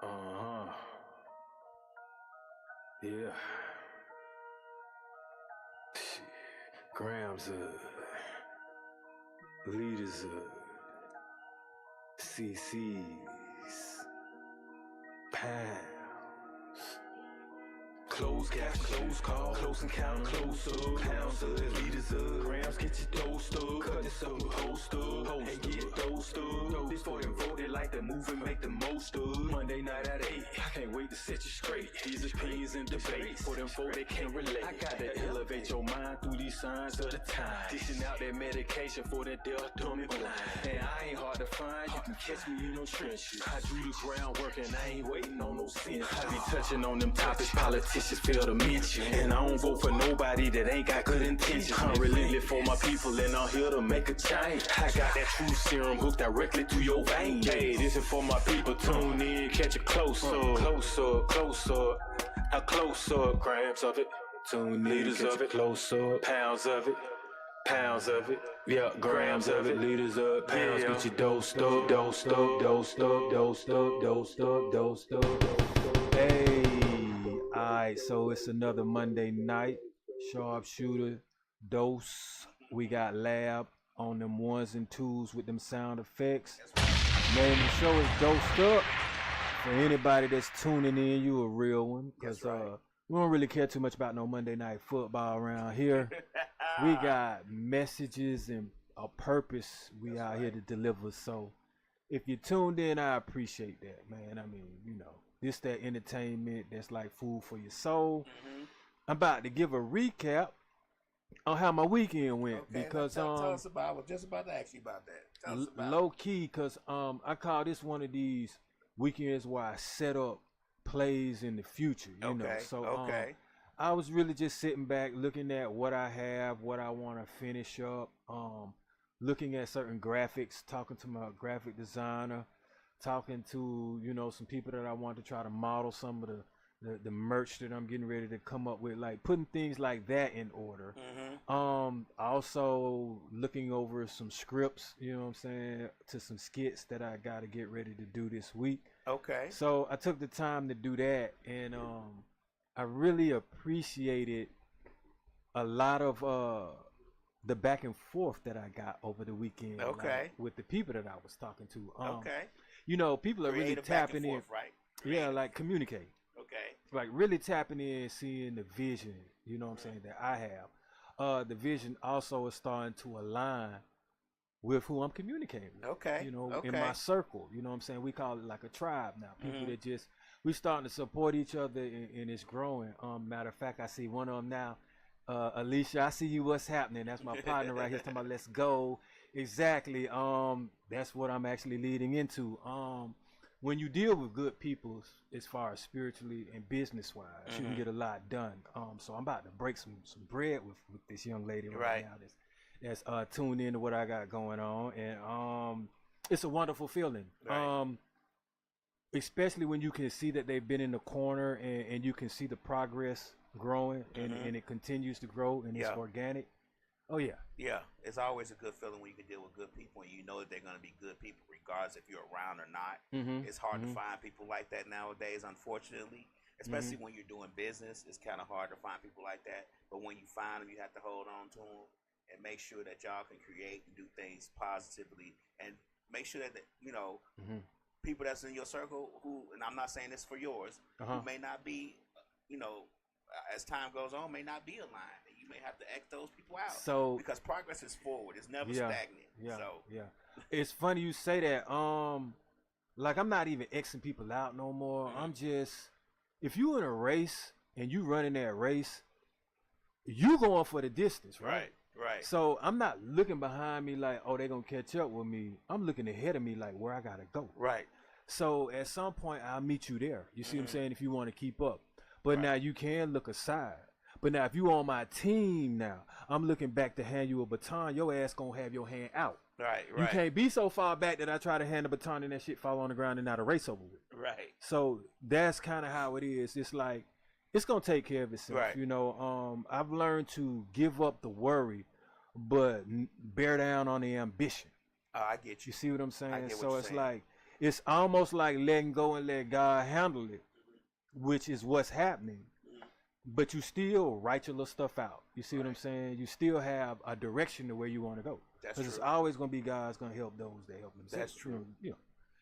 Uh-huh. Yeah. Shit. Grams leaders CC's pounds. Close cash, close call, close encounter, close up, pounds of liters of grams, get your dosed up, cut this up, host up, and get dosed up. This for them voted like the movement, make the most of. Monday night at 8, I can't wait to set you straight. These opinions and debates, for them folk they can't relate. I gotta elevate your mind through these signs of the time. Dishing out that medication for that deaf, dumb, and blind. And I ain't hard to find, you can catch me in no trenches. I drew the groundwork and I ain't waiting on no sin. I be touching on them topics, politicians fail to mention. And I don't vote for nobody that ain't got good intentions. I'm relentless for my people and I'm here to make a change. I got that true serum hooked directly through your veins. Hey, this is for my people, tune in, catch it close up, close up, close up. Now close up, grams of it, tune in, liters of it, close up, pounds of it. Pounds of it, yeah, grams of it, liters up, pounds, get your dosed up, dosed up, dosed up, dosed up, dosed up, dosed up. Hey, alright, so it's another Monday night, sharpshooter, dose. We got Lab on them ones and twos with them sound effects. Name of the show is Dosed Up. For anybody that's tuning in, you a real one, because we don't really care too much about no Monday night football around here. We got messages and a purpose we out here to deliver. So if you tuned in, I appreciate that, man. I mean, you know, this that entertainment that's like food for your soul. I'm about to give a recap on how my weekend went, because tell us about. I was just about to ask you about that. Tell us about low key, because I call this one of these weekends where I set up plays in the future. You know, so I was really just sitting back, looking at what I have, what I want to finish up, looking at certain graphics, talking to my graphic designer, talking to, you know, some people that I want to try to model some of the merch that I'm getting ready to come up with, like putting things like that in order. Also looking over some scripts, you know what I'm saying, to some skits that I got to get ready to do this week. So I took the time to do that, and I really appreciated a lot of the back and forth that I got over the weekend, like, with the people that I was talking to. You know, people are really tapping in, yeah, like communicate. Like really tapping in, seeing the vision, you know what I'm saying, that I have. The vision also is starting to align with who I'm communicating with. You know, in my circle, you know what I'm saying? We call it like a tribe now. People that just, we starting to support each other, and it's growing. Matter of fact, I see one of them now. Alicia, I see you, what's happening? That's my partner right here talking about let's go. Exactly. That's what I'm actually leading into. When you deal with good people, as far as spiritually and business wise, you can get a lot done. So I'm about to break some bread with this young lady right now that's tuned into what I got going on, and it's a wonderful feeling. Especially when you can see that they've been in the corner, and you can see the progress growing, and it continues to grow, and it's organic. Oh yeah. Yeah, it's always a good feeling when you can deal with good people and you know that they're going to be good people regardless if you're around or not. It's hard to find people like that nowadays, unfortunately, especially when you're doing business. It's kind of hard to find people like that, but when you find them, you have to hold on to them and make sure that y'all can create and do things positively, and make sure that, you know, people that's in your circle who, and I'm not saying this for yours, who may not be, you know, as time goes on, may not be aligned. You may have to X those people out. So because progress is forward, it's never stagnant. It's funny you say that. Like I'm not even Xing people out no more. I'm just, if you in a race and you running that race, you going for the distance, right? So I'm not looking behind me like, oh, they're gonna catch up with me. I'm looking ahead of me like where I gotta go. So at some point I'll meet you there. You see what I'm saying? If you want to keep up. But now you can look aside. But now if you on my team now, I'm looking back to hand you a baton, your ass gonna have your hand out. You can't be so far back that I try to hand the baton and that shit fall on the ground and not a race over with. So that's kind of how it is. It's like, it's gonna take care of itself. You know, I've learned to give up the worry, but bear down on the ambition. I get you. You see what I'm saying? So it's like, it's almost like letting go and let God handle it, which is what's happening. But you still write your little stuff out. You see what I'm saying? You still have a direction to where you want to go. Because it's always going to be God's going to help those that help themselves. That's true. You know,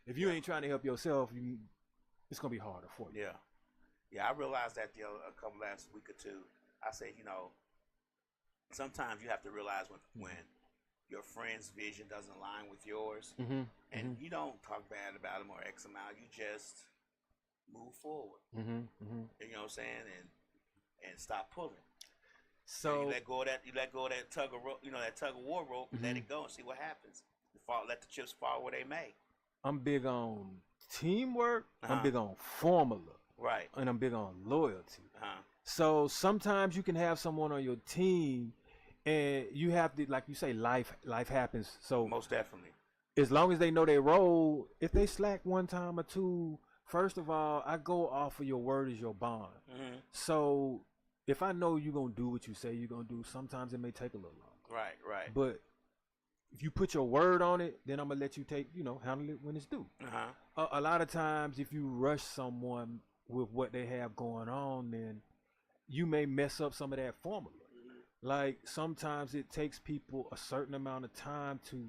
if you ain't trying to help yourself, it's going to be harder for you. Yeah. Yeah, I realized that a couple last week or two. I said, you know, sometimes you have to realize when your friend's vision doesn't align with yours, and you don't talk bad about them or X amount. You just move forward. You know what I'm saying? And stop pulling. So you let go of that tug of rope, that tug of war rope, and let it go and see what happens. Let the chips fall where they may. I'm big on teamwork. I'm big on formula. Right. And I'm big on loyalty. So sometimes you can have someone on your team, and you have to, like you say, life happens. So most definitely. As long as they know their role, if they slack one time or two, first of all, I go off of your word as your bond. So if I know you're going to do what you say you're going to do, sometimes it may take a little longer. Right. But if you put your word on it, then I'm going to let you handle it when it's due. A lot of times, if you rush someone with what they have going on, then you may mess up some of that formula. Like sometimes it takes people a certain amount of time to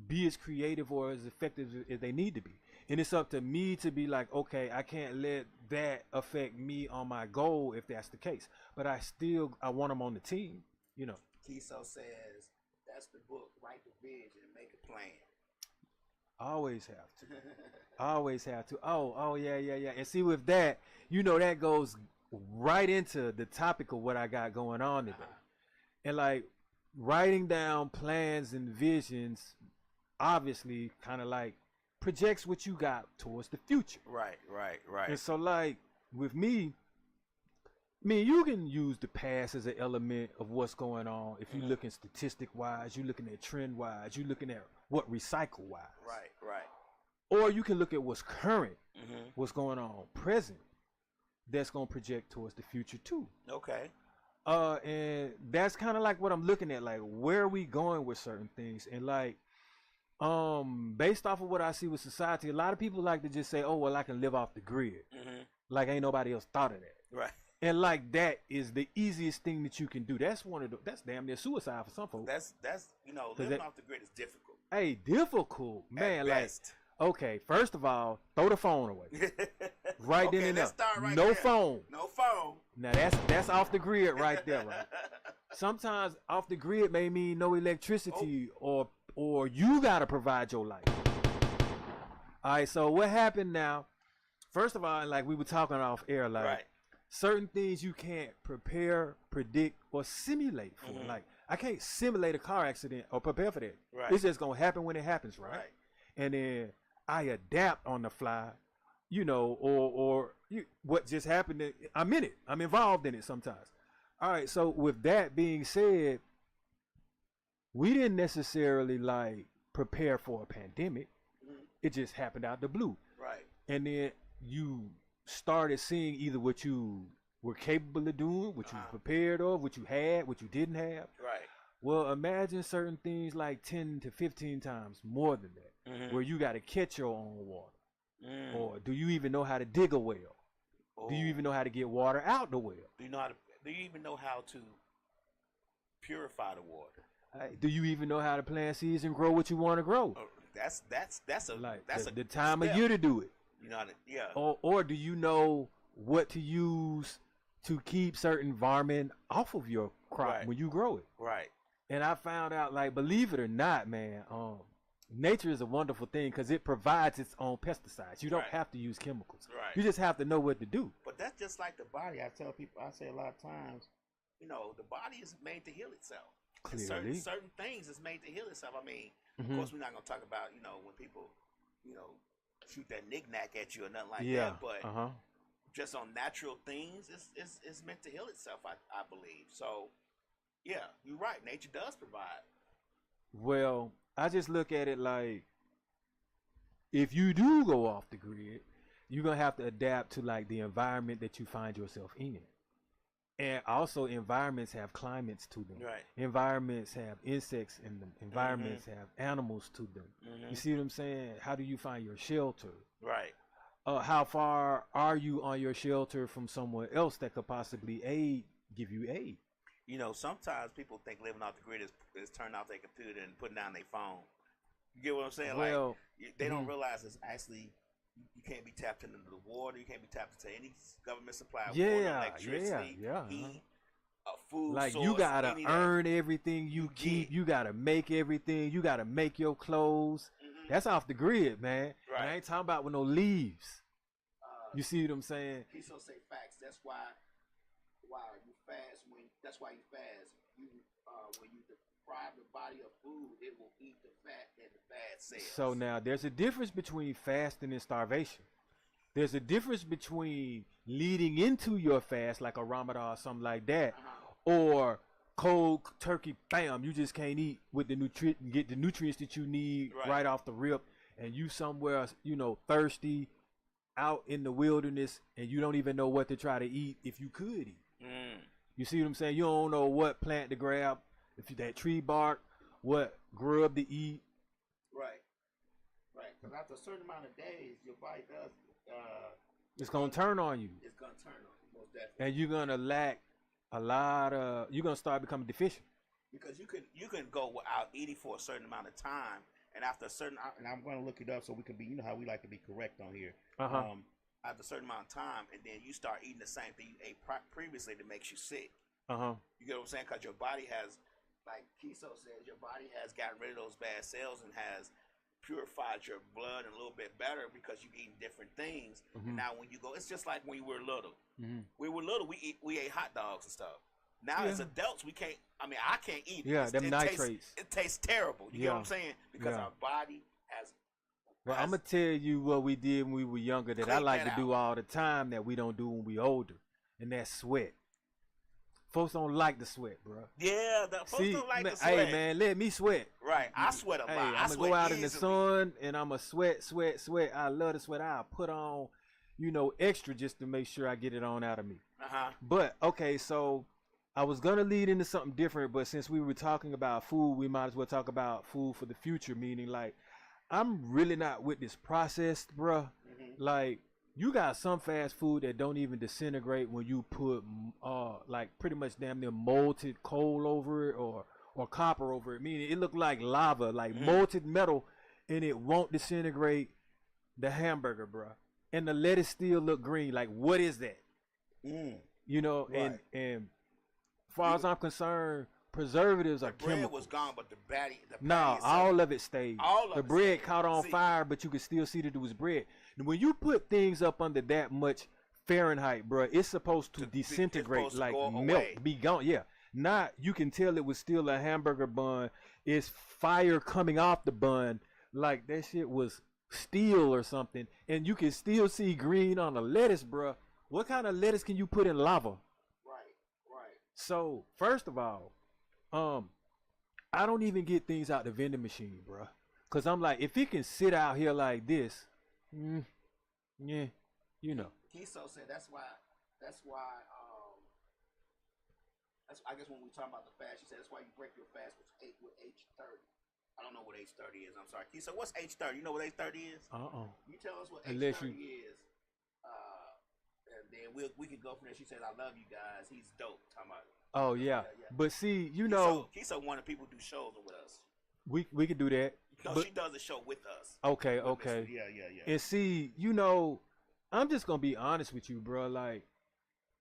be as creative or as effective as they need to be. And it's up to me to be like, okay, I can't let that affect me on my goal if that's the case. But I want them on the team, Kiso says, that's the book, write the vision and make a plan. Always have to. Oh, yeah. And see, with that, that goes right into the topic of what I got going on today. And like writing down plans and visions, obviously kind of like projects what you got towards the future. Right. And so like with me, you can use the past as an element of what's going on. If you're looking statistic wise, you're looking at trend wise, you're looking at what recycle wise. Right. Or you can look at what's current, what's going on present. That's going to project towards the future too. Okay. And that's kind of like what I'm looking at, like where are we going with certain things, and like based off of what I see with society, a lot of people like to just say, oh well, I can live off the grid, like ain't nobody else thought of that. Right. And like that is the easiest thing that you can do. That's that's damn near suicide for some folks. That's living off the grid is difficult. Hey, difficult, man. At like best. Okay, first of all, throw the phone away. Right then and there. Right no there. phone. No phone. Now that's off the grid right there, right? Sometimes off the grid may mean no electricity, or you gotta provide your life. All right, so what happened now? First of all, like we were talking off air, like certain things you can't prepare, predict, or simulate for. Like I can't simulate a car accident or prepare for that. Right. It's just gonna happen when it happens, right? And then I adapt on the fly, or what just happened. I'm in it. I'm involved in it sometimes. All right. So with that being said, we didn't necessarily like prepare for a pandemic. It just happened out the blue. Right. And then you started seeing either what you were capable of doing, what you were prepared of, what you had, what you didn't have. Right. Well, imagine certain things like 10 to 15 times more than that. Where you got to catch your own water, or do you even know how to dig a well? Do you even know how to get water out the well? Do you even know how to purify the water? Do you even know how to plant seeds and grow what you want to grow? That's the time of year to do it. You know how to, yeah. Or do you know what to use to keep certain environment off of your crop when you grow it? Right. And I found out, like, believe it or not, man, nature is a wonderful thing because it provides its own pesticides. You don't have to use chemicals. Right. You just have to know what to do. But that's just like the body. I tell people, I say a lot of times, the body is made to heal itself. Clearly. Certain things is made to heal itself. I mean, of course, we're not going to talk about, when people, shoot that knick-knack at you or nothing like that. But just on natural things, it's meant to heal itself, I believe. So, yeah, you're right. Nature does provide. Well, I just look at it like, if you do go off the grid, you're going to have to adapt to like the environment that you find yourself in. And also environments have climates to them. Right. Environments have insects in them. Environments have animals to them. You see what I'm saying? How do you find your shelter? Right. How far are you on your shelter from someone else that could possibly give you aid? You know, sometimes people think living off the grid is turning off their computer and putting down their phone. You get what I'm saying? Well, like they don't realize it's actually you can't be tapped into the water. You can't be tapped into any government supply of water, electricity, heat, food. Like source, you gotta earn everything you keep. You gotta make everything. You gotta make your clothes. That's off the grid, man. Right. And I ain't talking about with no leaves. You see what I'm saying? He so say facts. That's why you fast that's why you fast. You when you deprive the body of food, it will eat the fat and the fat cells. So now there's a difference between fasting and starvation. There's a difference between leading into your fast like a Ramadan or something like that, or cold turkey, bam, you just can't eat with the get the nutrients that you need right off the rip, and you somewhere, you know, thirsty out in the wilderness, and you don't even know what to try to eat if you could eat. You see what I'm saying? You don't know what plant to grab, if you that tree bark, what grub to eat. Right. Because after a certain amount of days, your body does. It's gonna turn on you. It's gonna turn on you, most definitely. And you're gonna lack a lot of. You're gonna start becoming deficient. Because you can go without eating for a certain amount of time, and after a certain, and I'm going to look it up so we can be, you know how we like to be correct on here. After a certain amount of time, and then you start eating the same thing you ate previously that makes you sick. You get what I'm saying? Because your body has, like Kiso says, your body has gotten rid of those bad cells and has purified your blood a little bit better because you eating different things. And now when you go, it's just like when we were little. We were little, we ate hot dogs and stuff. Now as adults, we can't. I mean, I can't eat. Yeah, them nitrates. It tastes terrible. You get what I'm saying? Because our body has. Well, I'm gonna tell you what we did when we were younger that I like to do all the time that we don't do when we older, and that's sweat. Folks don't like to sweat, bro. Yeah, folks don't like to sweat. Hey, man, let me sweat. Right, I sweat a lot. I'm gonna go out in the sun and I'm gonna sweat. I love to sweat. I'll put on, you know, extra just to make sure I get it on out of me. But okay, so I was gonna lead into something different, but since we were talking about food, we might as well talk about food for the future. Meaning, like, I'm really not with this processed, bruh. Like, you got some fast food that don't even disintegrate when you put, like, pretty much damn near molten coal over it or copper over it. Meaning, it look like lava, like molten metal, and it won't disintegrate the hamburger, bruh. And the lettuce still look green. Like, what is that? You know, and as far as I'm concerned, preservatives are chemicals. The bread was gone, but the patty all of it stayed. The bread caught on See. fire, but you could still see that it was bread. And when you put things up under that much Fahrenheit, bro, it's supposed to disintegrate, supposed to like go melt, away. be gone. Yeah, not you can tell it was still a hamburger bun. It's fire coming off the bun, like that shit was steel or something, and you can still see green on the lettuce, bro. What kind of lettuce can you put in lava? So first of all, I don't even get things out the vending machine, bro, cause I'm like, if it can sit out here like this, yeah, you know. Kiso said that's why. I guess when we talk about the fast, she said that's why you break your fast with H30. I don't know what H30 is. I'm sorry, Kiso. What's H30? You know what H30 is? You tell us what Unless H30 is. And then we can go from there. She says, "I love you guys. He's dope." Talking about. Oh yeah. But see, you know, Kiso wanted people to do shows with us. We could do that. No, but, she does a show with us. Okay. Yeah. And see, you know, I'm just gonna be honest with you, bro. Like,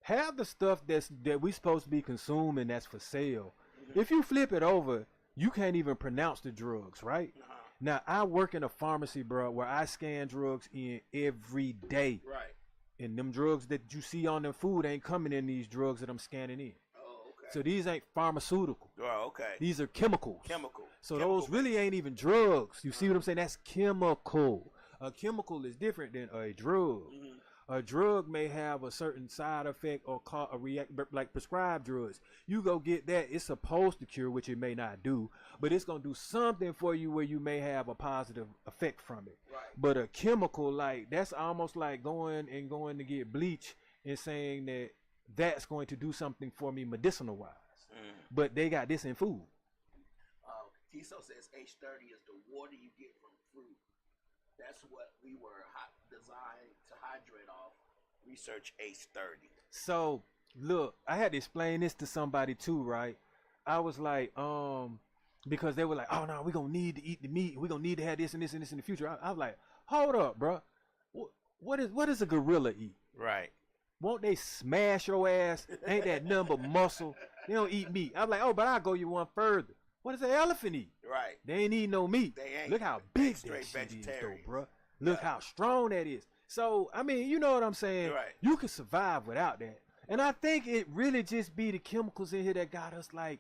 have the stuff that we supposed to be consuming that's for sale. If you flip it over, you can't even pronounce the drugs, right? Now, I work in a pharmacy, bro, where I scan drugs in every day. Right. And them drugs that you see on the food ain't coming in these drugs that I'm scanning in. Oh, okay. So these ain't pharmaceutical. Oh, okay. These are chemicals. So those really ain't even drugs. You see what I'm saying? That's chemical. A chemical is different than a drug. A drug may have a certain side effect or like prescribed drugs. You go get that, it's supposed to cure, which it may not do, but it's gonna do something for you where you may have a positive effect from it. Right. But a chemical, like, that's almost like going to get bleach and saying that that's going to do something for me medicinal wise. But they got this in food. Kiso says H30 is the water you get from fruit. That's what we were designed to hydrate off. Research H30. So look, I had to explain this to somebody too, right? I was like, because they were like, oh no, we're gonna need to eat the meat. We're gonna need to have this and this and this in the future. I was like, hold up, bro. What does a gorilla eat? Right. Won't they smash your ass? Ain't that number muscle? They don't eat meat. I'm like, oh, but I'll go you one further. What does an elephant eat? Right. They ain't eat no meat. They ain't. Look how big Straight that shit is, though, vegetarian. bro. Look how strong that is. So, I mean, you know what I'm saying? Right. You can survive without that. And I think it really just be the chemicals in here that got us like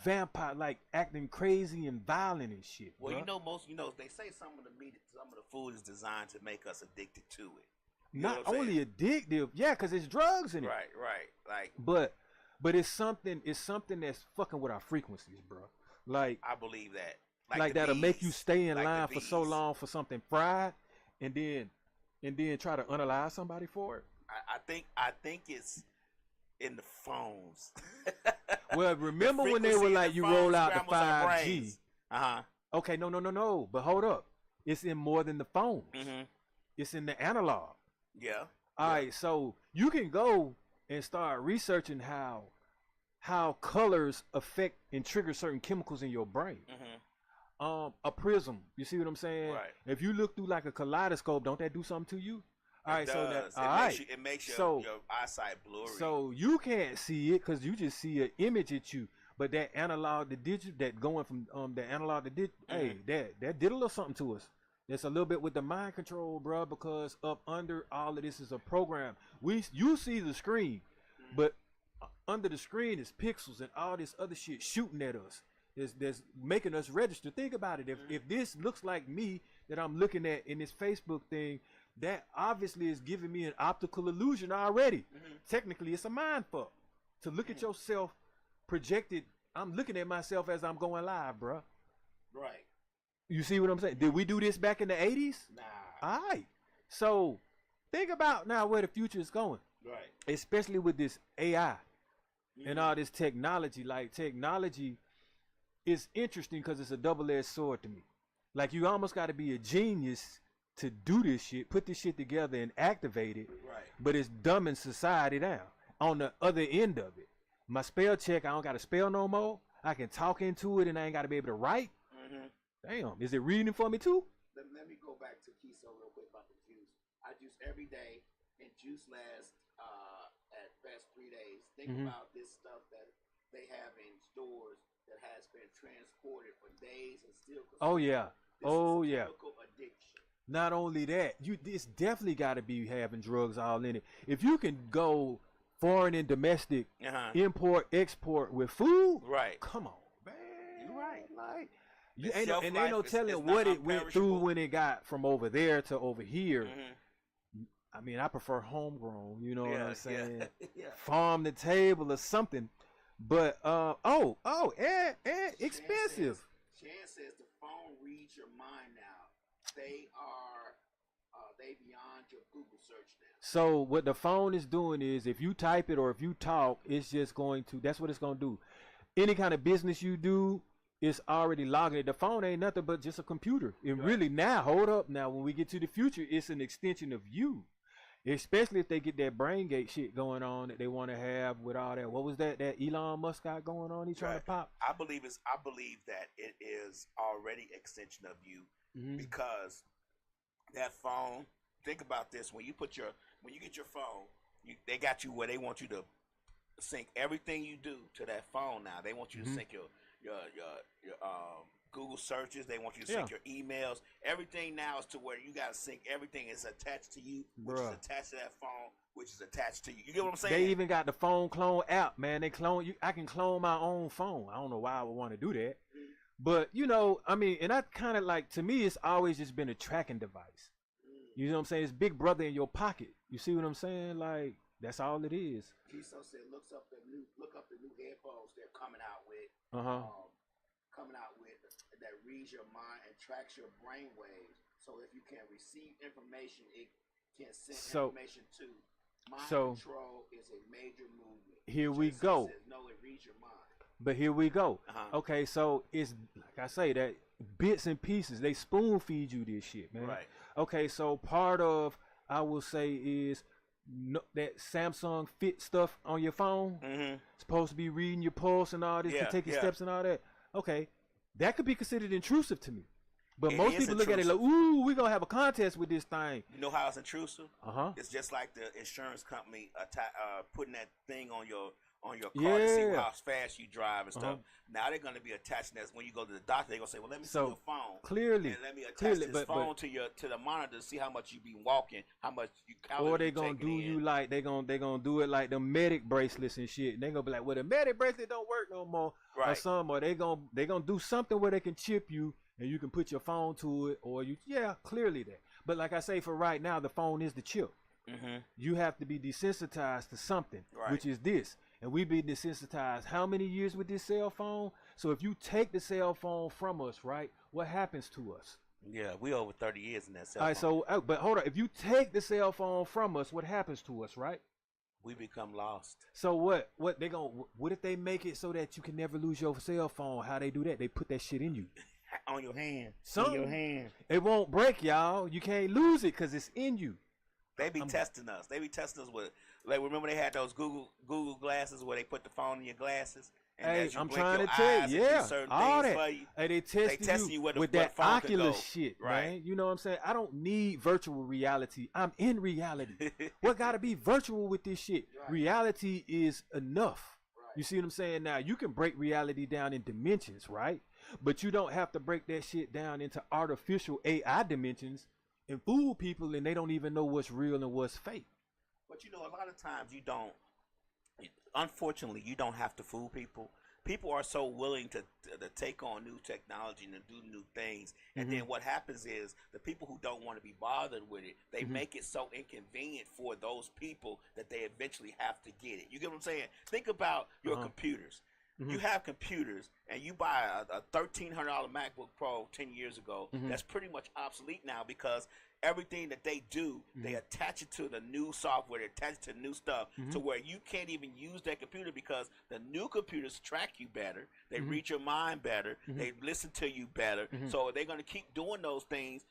vampire, like acting crazy and violent and shit. Well, bruh. they say some of the meat, some of the food is designed to make us addicted to it. You Not know what I'm only saying? addictive, yeah, because it's drugs in it. Right. Like, But it's something that's fucking with our frequencies, bro. Like I believe that. Like that'll make you stay in Like the line for so bees. long for something fried, and then try to unalive somebody for it. I think it's in the phones. Well, remember when they frequency were in like the you phone roll out the scrambles our 5G? brains. Uh-huh. Okay, no. But hold up, it's in more than the phones. Mm-hmm. It's in the analog. Yeah. All right, so you can go and start researching how colors affect and trigger certain chemicals in your brain. Mm-hmm. A prism, you see what I'm saying? Right. If you look through like a kaleidoscope, don't that do something to you? All right, It so does. that It makes your So- your eyesight blurry. So you can't see it because you just see an image at you. But that analog to digital, that going from the analog to digital, hey, that did a little something to us. It's a little bit with the mind control, bro, because up under all of this is a program. You see the screen, but under the screen is pixels and all this other shit shooting at us. That's making us register. Think about it. If this looks like me that I'm looking at in this Facebook thing, that obviously is giving me an optical illusion already. Technically, it's a mind fuck to look at yourself projected. I'm looking at myself as I'm going live, bro. Right. You see what I'm saying? Did we do this back in the 80s? Nah. All right. So think about now where the future is going, Right. especially with this AI and all this technology. Like technology is interesting because it's a double-edged sword to me. Like you almost got to be a genius to do this shit, put this shit together and activate it. Right. But it's dumbing society down. On the other end of it, my spell check, I don't got to spell no more. I can talk into it and I ain't got to be able to write. Damn, is it reading for me too? Let me go back to Kiso real quick about the juice. I juice every day, and juice lasts at best 3 days. Think about this stuff that they have in stores that has been transported for days and still. Oh yeah, This is a chemical addiction. Not only that, it's definitely got to be having drugs all in it. If you can go foreign and domestic, import, export with food, Right. Come on, man. You're right. Like, The ain't shelf no life is telling not what it went through unperishable. when it got from over there to over here. I mean, I prefer homegrown. You know what I'm saying? Yeah. Farm to table or something. But and expensive. Shan says the phone reads your mind now. They beyond your Google search now. So what the phone is doing is if you type it or if you talk, it's just going to, that's what it's going to do. Any kind of business you do, it's already logging it. The phone ain't nothing but just a computer. And really now, hold up now, when we get to the future, it's an extension of you. Especially if they get that brain gate shit going on that they want to have with all that. What was that Elon Musk got going on? He trying to pop? I believe that it is already extension of you because that phone, think about this, when you get your phone, they got you where they want you to sync everything you do to that phone now. They want you to sync your Google searches. They want you to sync your emails. Everything now is to where you got to sync everything is attached to you, which is attached to that phone, which is attached to you. You get what I'm saying? They even got the phone clone app, man. They clone you. I can clone my own phone. I don't know why I would want to do that. But, you know, I mean, and I kind of like, to me, it's always just been a tracking device. You know what I'm saying? It's Big Brother in your pocket. You see what I'm saying? Like, that's all it is. Kiso said, look up the new headphones they're coming out with. Coming out with that reads your mind and tracks your brain waves. So if you can receive information, it can send information to Mind So control is a major movement. here we Just go. says, no, it reads your mind. But here we go. Uh-huh. Okay, so it's like I say that bits and pieces. They spoon feed you this shit, man. Right. Okay, so part of I will say is that Samsung Fit stuff on your phone. Mm-hmm. Supposed to be reading your pulse and all this, Yeah, to take your yeah. steps and all that. Okay, that could be considered intrusive to me. But It most is people look at it like, intrusive. ooh, we're gonna have a contest with this thing. You know how it's intrusive? Uh-huh. It's just like the insurance company putting that thing on your car to see Yeah. how fast you drive and stuff. Uh-huh. Now they're going to be attaching that when you go to the doctor. They're going to say, "Well, let me see So, your phone clearly, and let me attach clearly, this but- phone to the monitor to see how much you be walking, how much you calories Or they you gonna taking do in." you like they gonna do it like the medic bracelets and shit. And they gonna be like, well, the medic bracelet don't work no more, or Right. something. Or they gonna do something where they can chip you and you can put your phone to it, or clearly that. But like I say, for right now, the phone is the chip. Mm-hmm. You have to be desensitized to something, Right. which is this. And we've been desensitized how many years with this cell phone? So if you take the cell phone from us, right, what happens to us? Yeah, we over 30 years in that cell All right, phone. so but hold on. If you take the cell phone from us, what happens to us, right? We become lost. So what if they make it so that you can never lose your cell phone? How they do that? They put that shit in you. On your hand. Some- In your hand. It won't break, y'all. You can't lose it because it's in you. They be testing us. They be testing us with, like, remember they had those Google glasses where they put the phone in your glasses? And Hey, as you I'm blink trying your to tell eyes, you, it do yeah, certain all things that. for you. Hey, they testing testing you you with that phone can Oculus go. shit, Right. man. You know what I'm saying? I don't need virtual reality. I'm in reality. What got to be virtual with this shit? Right. Reality is enough. Right. You see what I'm saying? Now, you can break reality down in dimensions, right? But you don't have to break that shit down into artificial AI dimensions and fool people, and they don't even know what's real and what's fake. But you know, a lot of times you don't. Unfortunately, you don't have to fool people. People are so willing to take on new technology and to do new things, and Mm-hmm. then what happens is the people who don't want to be bothered with it, they Mm-hmm. make it so inconvenient for those people that they eventually have to get it. You get what I'm saying? Think about your Uh-huh. computers. Mm-hmm. You have computers, and you buy a $1,300 MacBook Pro 10 years ago. Mm-hmm. That's pretty much obsolete now because everything that they do, Mm-hmm. they attach it to the new software, they attach it to new stuff, to where you can't even use that computer because the new computers track you better, they Mm-hmm. read your mind better, they listen to you better. So they're going to keep doing those things.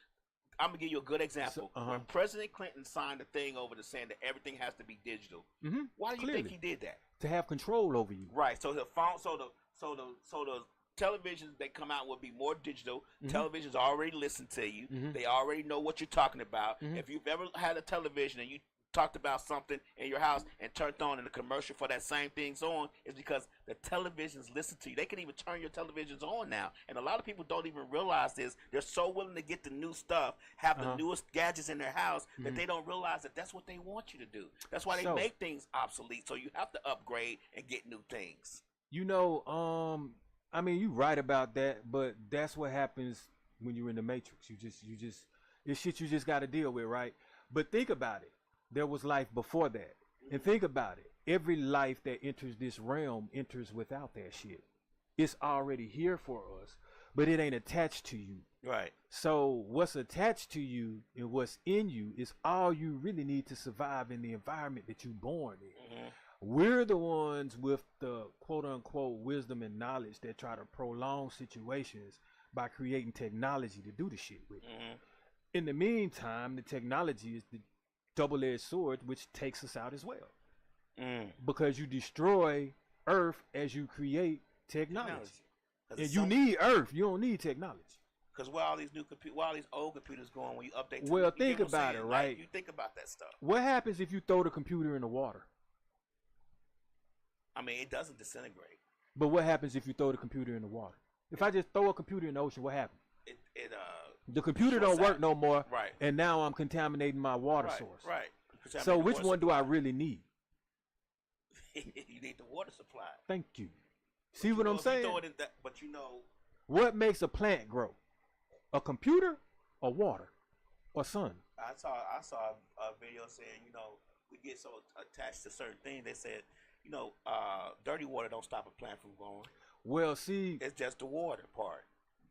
I'm going to give you a good example. So, uh-huh. When President Clinton signed a thing over to saying that everything has to be digital, Mm-hmm. why do you Clearly. think he did that? To have control over you. Right. So the phone, so the televisions that come out will be more digital. Televisions already listen to you. They already know what you're talking about. If you've ever had a television and you talked about something in your house and turned on and the commercial for that same thing's on, it's because the televisions listen to you. They can even turn your televisions on now. And a lot of people don't even realize this. They're so willing to get the new stuff, have the newest gadgets in their house, that they don't realize that that's what they want you to do. That's why they So- make things obsolete. So you have to upgrade and get new things. You know, I mean, you right about that, but that's what happens when you're in the matrix. You just, it's shit you just got to deal with, right? But think about it. There was life before that, and think about it. Every life that enters this realm enters without that shit. It's already here for us, but it ain't attached to you. Right. So what's attached to you and what's in you is all you really need to survive in the environment that you're born in. We're the ones with the quote unquote wisdom and knowledge that try to prolong situations by creating technology to do the shit with. In the meantime, the technology is the double-edged sword which takes us out as well. Because you destroy Earth as you create technology. And you need Earth, you don't need technology. Because where all these where all these old computers going when you update? Well, you get think what I'm about saying? it, Like, right? you think about that stuff. What happens if you throw the computer in the water? I mean, it doesn't disintegrate. But what happens if you throw the computer in the water? If I just throw a computer in the ocean, what happens? The computer Short don't work side. no more, Right. and now I'm contaminating my water Right. source. Right. So which one do I really need? You need the water supply. Thank you. See what I'm saying? But you know, What makes a plant grow? A computer or water or sun? I saw a video saying, you know, we get so attached to certain things. They said, you know, dirty water don't stop a plant from growing. Well, see, It's just the water part.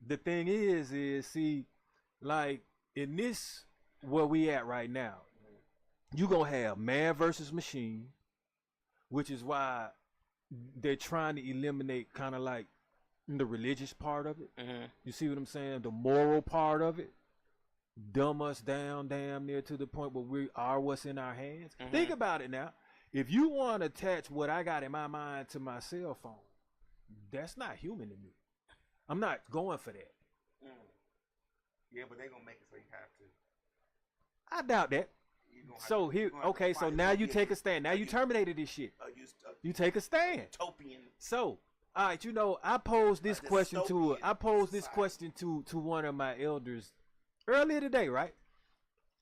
the thing is see, like in this where we at right now, you gonna have man versus machine, which is why they're trying to eliminate kind of like the religious part of it. You see what I'm saying? The moral part of it. Dumb us down damn near to the point where we are what's in our hands. Think about it now. If you want to attach what I got in my mind to my cell phone, that's not human to me. I'm not going for that. Yeah, but they're gonna make it so you have to. I doubt that. So here, okay, so now you take a stand. Now you terminated this shit. You take a stand. Utopian. So, all right, you know, I posed this question to one of my elders earlier today, right?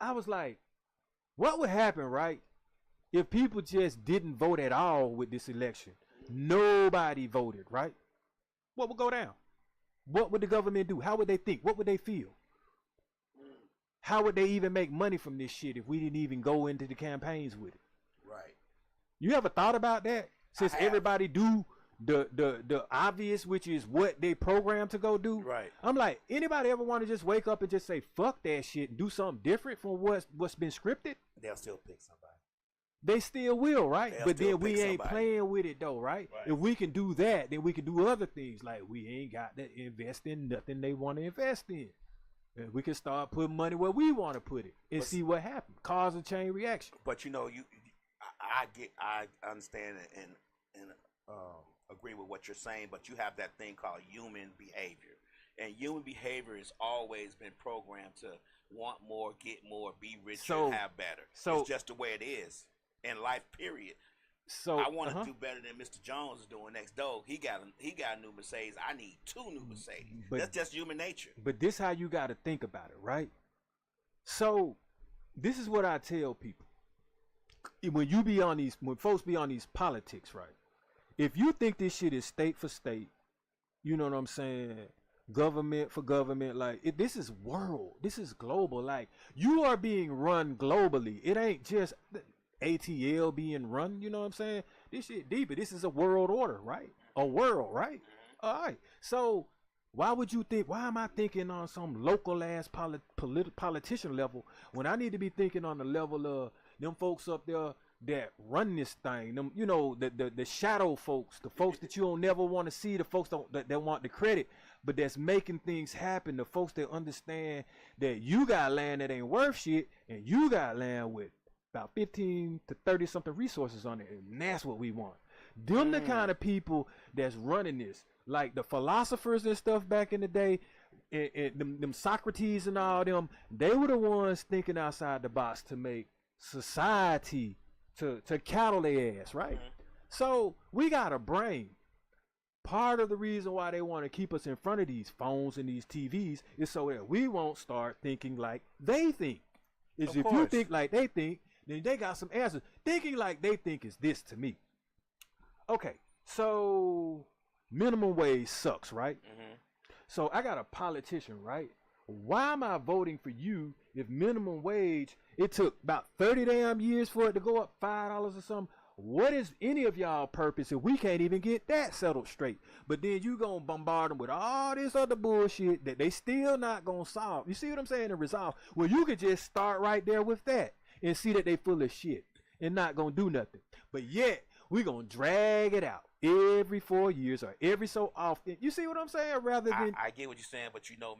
I was like, what would happen, right, if people just didn't vote at all with this election? Nobody voted, right? What would go down? What would the government do? How would they think? What would they feel? How would they even make money from this shit if we didn't even go into the campaigns with it? Right. You ever thought about that? Since everybody do the obvious, which is what they programmed to go do. Right. I'm like, anybody ever want to just wake up and just say fuck that shit and do something different from what's been scripted? They'll still pick somebody. They still will, right? They'll but still then we pick ain't somebody. playing with it though, right? If we can do that, then we can do other things. Like we ain't got to invest in nothing they want to invest in. And we can start putting money where we want to put it and see what happens. Cause a chain reaction. But you know, I understand and agree with what you're saying. But you have that thing called human behavior, and human behavior has always been programmed to want more, get more, be richer, and have better. So it's just the way it is in life. Period. So I want to do better than Mr. Jones is doing next door. He got a new Mercedes. I need 2 new Mercedes. But that's just human nature. But this how you got to think about it, right? So this is what I tell people. When folks be on these politics, right? If you think this shit is state for state, you know what I'm saying? Government for government, like this is world. This is global. Like you are being run globally. It ain't just ATL being run, you know what I'm saying? This shit deeper. This is a world order, right? A world, right? All right. So why am I thinking on some local ass politician level when I need to be thinking on the level of them folks up there that run this thing? Them, you know, the shadow folks, the folks that you don't never want to see, the folks that want the credit, but that's making things happen. The folks that understand that you got land that ain't worth shit and you got land with about 15 to 30 something resources on it, and that's what we want. Them the kind of people that's running this, like the philosophers and stuff back in the day, and them Socrates and all them. They were the ones thinking outside the box to make society to cattle their ass, right? So we got a brain. Part of the reason why they want to keep us in front of these phones and these TVs is so that we won't start thinking like they think. Is if you think like they think, then they got some answers. Thinking like they think is this to me. Okay, so minimum wage sucks, right? So I got a politician, right? Why am I voting for you if minimum wage, it took about 30 damn years for it to go up $5 or something? What is any of y'all purpose if we can't even get that settled straight? But then you gonna bombard them with all this other bullshit that they still not gonna solve. You see what I'm saying? And resolve. Well, you could just start right there with that and see that they full of shit and not gonna do nothing. But yet we gonna drag it out every 4 years or every so often. You see what I'm saying? Rather than I get what you're saying, but you know,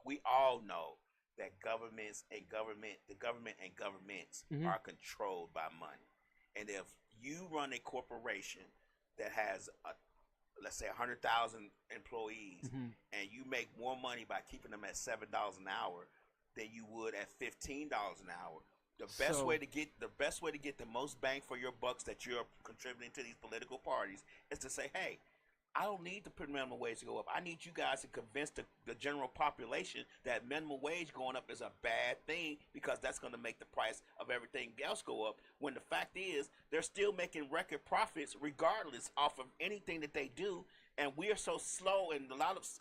we all know that the government and governments are controlled by money. And if you run a corporation that has, let's say, 100,000 employees, and you make more money by keeping them at $7 an hour than you would at $15 an hour, the best way to get the most bang for your bucks that you're contributing to these political parties is to say, hey, I don't need to put minimum wage to go up. I need you guys to convince the general population that minimum wage going up is a bad thing because that's going to make the price of everything else go up. When the fact is, they're still making record profits regardless off of anything that they do. And we are so slow, and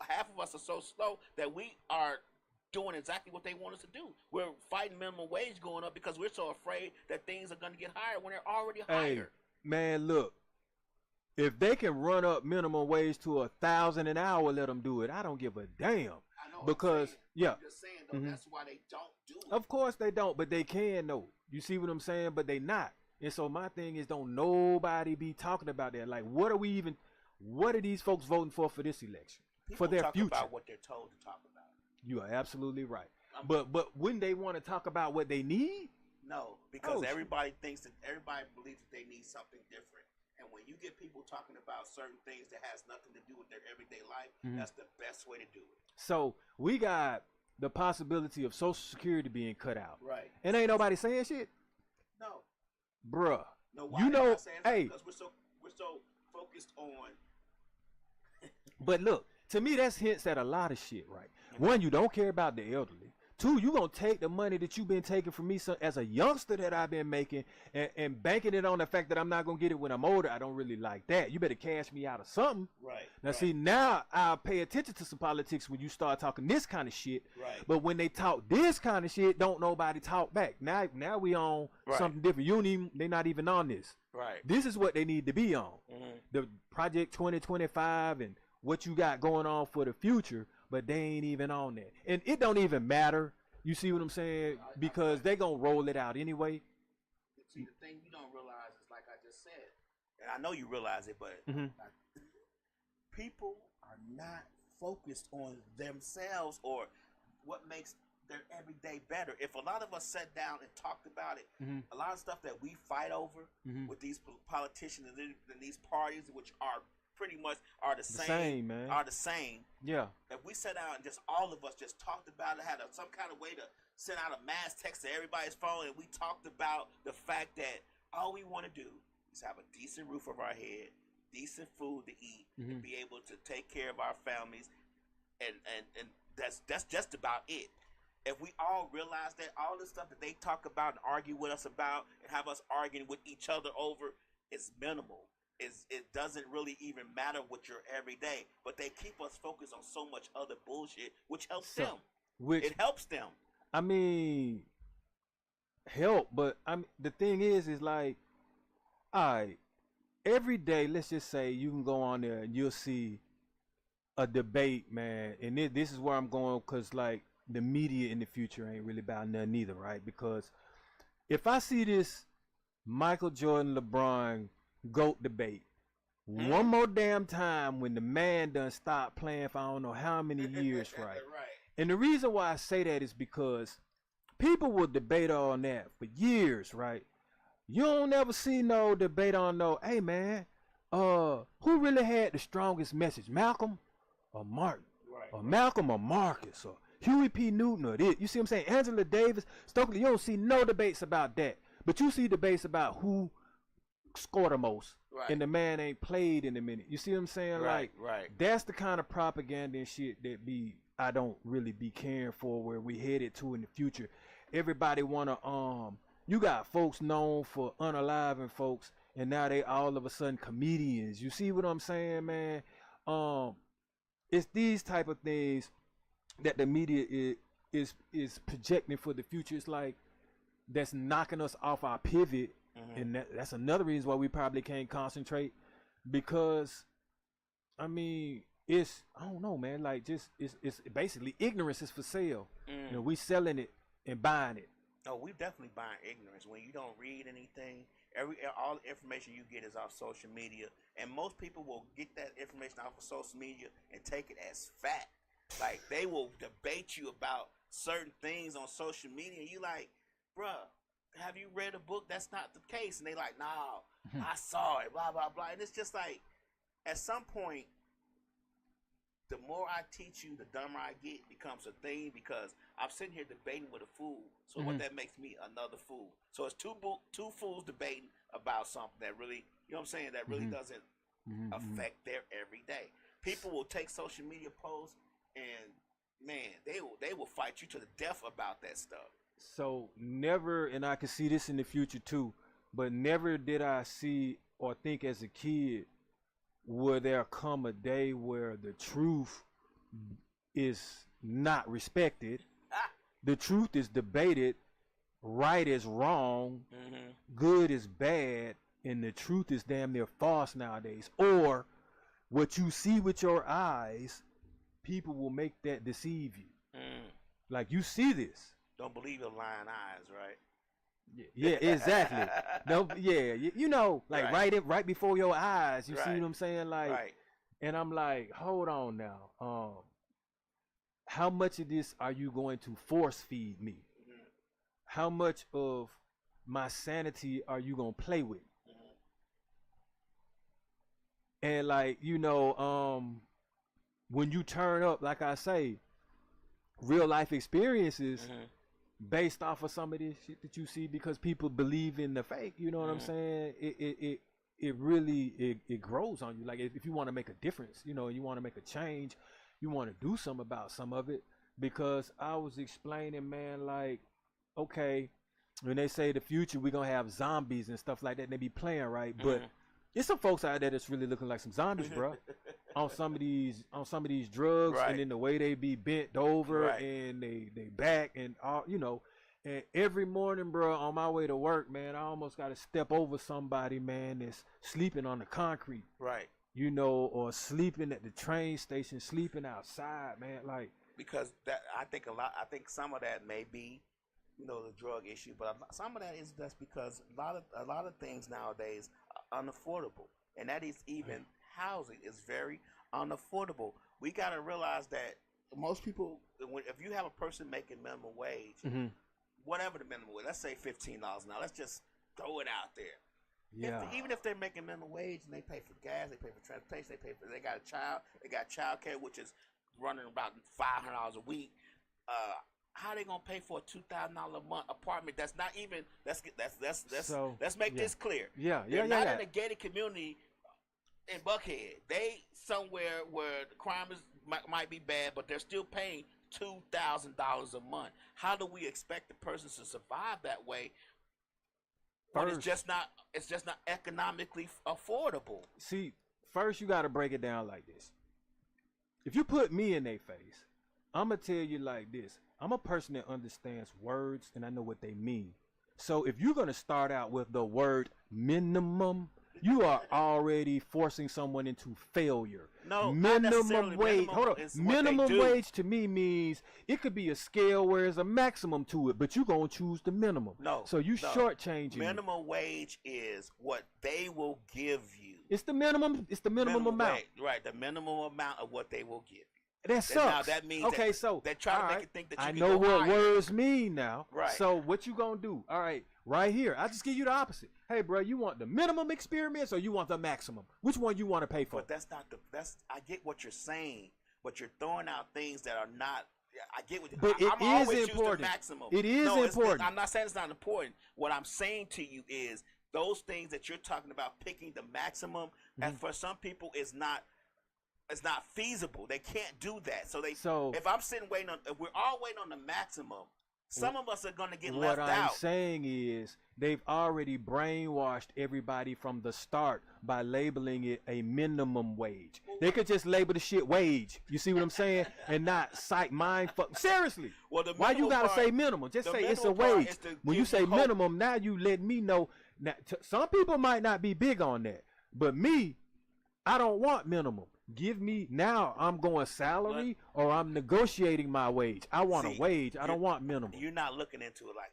half of us are so slow that we are doing exactly what they want us to do. We're fighting minimum wage going up because we're so afraid that things are going to get higher when they're already higher. Hey, man, look. If they can run up minimum wage to $1,000 an hour, let them do it. I don't give a damn. I know because I'm just saying though. That's why they don't do it. Of course they don't, but they can though. You see what I'm saying? But they not. And so my thing is, don't nobody be talking about that. Like, what are these folks voting for this election? People for their talk future. about what they're told to talk about. You are absolutely right. But when they want to talk about what they need, no, because everybody believes that they need something different. And when you get people talking about certain things that has nothing to do with their everyday life, that's the best way to do it. So we got the possibility of Social Security being cut out. Right. And ain't nobody saying shit? No. Bruh. No, why you know, hey. Because we're so focused on. But look, to me, that's hints at a lot of shit, right? One, you don't care about the elderly. Two, you gonna take the money that you've been taking from me as a youngster that I've been making and banking it on the fact that I'm not gonna get it when I'm older. I don't really like that. You better cash me out of something. Right. Now, see, now I'll pay attention to some politics when you start talking this kind of shit. Right. But when they talk this kind of shit, don't nobody talk back. Now we on something different. They're not even on this. Right. This is what they need to be on. The Project 2025 and what you got going on for the future, but they ain't even on that. And it don't even matter. You see what I'm saying? Because they gonna roll it out anyway. See, the thing you don't realize is, like I just said, and I know you realize it, but people are not focused on themselves or what makes their everyday better. If a lot of us sat down and talked about it, a lot of stuff that we fight over with these politicians and these parties, which are pretty much are the same, man. Are the same. Yeah. If we sat down and just all of us just talked about it, had some kind of way to send out a mass text to everybody's phone, and we talked about the fact that all we want to do is have a decent roof over our head, decent food to eat, and be able to take care of our families, and that's just about it. If we all realize that all the stuff that they talk about and argue with us about and have us arguing with each other over is minimal. It doesn't really even matter what you're every day, but they keep us focused on so much other bullshit, which helps them. It helps them. I mean, help, but the thing is like, all right, every day, let's just say you can go on there and you'll see a debate, man, and this is where I'm going, because like the media in the future ain't really about nothing either, right? Because if I see this Michael Jordan, LeBron GOAT debate one more damn time when the man done stopped playing for I don't know how many years, right? And the reason why I say that is because people will debate on that for years, right? You don't never see no debate on no, hey man, who really had the strongest message, Malcolm or Martin? Or Malcolm or Marcus or Huey P. Newton or this. You see what I'm saying? Angela Davis, Stokely, you don't see no debates about that. But you see debates about who scored the most, and the man ain't played in a minute. You see what I'm saying? Like, that's the kind of propaganda and shit that I don't really be caring for where we headed to in the future. Everybody wanna you got folks known for unaliving folks, and now they all of a sudden comedians. You see what I'm saying, man? It's these type of things that the media is projecting for the future. It's like that's knocking us off our pivot. And that's another reason why we probably can't concentrate, because I mean I don't know, man, like just it's basically ignorance is for sale. You know, we selling it and buying it. Oh, we definitely buying ignorance. When you don't read anything, all the information you get is off social media, and most people will get that information off of social media and take it as fact. Like they will debate you about certain things on social media, and you like, bruh, have you read a book? That's not the case. And they like, no, I saw it, blah, blah, blah. And it's just like, at some point, the more I teach you, the dumber I get. It becomes a thing, because I'm sitting here debating with a fool. So what that makes me another fool. So it's two fools debating about something that really, you know what I'm saying, that really doesn't affect their everyday. People will take social media posts and, man, they will fight you to the death about that stuff. So never, and I can see this in the future too, but never did I see or think as a kid will there come a day where the truth is not respected, the truth is debated, right is wrong, good is bad, and the truth is damn near false nowadays. Or what you see with your eyes, people will make that deceive you. Like you see this. Don't believe your lying eyes, right? Yeah, exactly. No, yeah, you know, like right before your eyes, you see what I'm saying? Like, and I'm like, hold on now. How much of this are you going to force feed me? Mm-hmm. How much of my sanity are you gonna play with? Mm-hmm. And like, you know, when you turn up, like I say, real life experiences. Mm-hmm. Based off of some of this shit that you see, because people believe in the fake, you know what I'm saying? It really grows on you. Like if you want to make a difference, you know, you want to make a change, you want to do something about some of it. Because I was explaining, man, like, okay, when they say the future we're gonna have zombies and stuff like that, and they be playing right, but there's some folks out there that's really looking like some zombies, bro. on some of these drugs, and then the way they be bent over and they back and all, you know. And every morning, bro, on my way to work, man, I almost got to step over somebody, man, that's sleeping on the concrete, you know, or sleeping at the train station, sleeping outside, man, like. Because that I think some of that may be, you know, the drug issue, but some of that is just because a lot of things nowadays are unaffordable, and that is even housing is very unaffordable. We got to realize that most people, if you have a person making minimum wage, whatever the minimum wage, let's say $15 an hour, let's just throw it out there. Yeah. Even if they're making minimum wage and they pay for gas, they pay for transportation, they got a child, they got child care, which is running about $500 a week. How they gonna pay for a $2,000 a month apartment? That's not even. Let's make this clear. They're not in a gated community in Buckhead. They somewhere where the crime might be bad, but they're still paying $2,000 a month. How do we expect the person to survive that way? When it's just not economically affordable. See, first you got to break it down like this. If you put me in their face, I'm gonna tell you like this. I'm a person that understands words and I know what they mean. So if you're gonna start out with the word minimum, you are already forcing someone into failure. No, minimum wage. Hold on. Minimum wage to me means it could be a scale where there's a maximum to it, but you're gonna choose the minimum. No. So you shortchanging. Minimum wage is what they will give you. It's the minimum. It's the minimum amount. Wage, right. The minimum amount of what they will give you. That sucks. Now that means so they try to make it think that you I know what higher. Words mean now. Right. So what you gonna do? All right, right here. I just give you the opposite. Hey, bro, you want the minimum experience or you want the maximum? Which one you want to pay for? But that's not I get what you're saying, but you're throwing out things that are not. I get what. But I'm it is important. The maximum. It is important. I'm not saying it's not important. What I'm saying to you is those things that you're talking about picking the maximum, and for some people, is not. It's not feasible. They can't do that. So if I'm sitting waiting on, if we're all waiting on the maximum, some of us are going to get left out. What I'm saying is they've already brainwashed everybody from the start by labeling it a minimum wage. They could just label the shit wage. You see what I'm saying? And not cite mind fuck. Seriously. Well, why you got to say minimum? Just say it's a wage. When you say minimum, now you let me know. Now, some people might not be big on that, but me, I don't want minimum. Give me now. I'm going salary or I'm negotiating my wage. I want a wage. I don't want minimum. You're not looking into it like.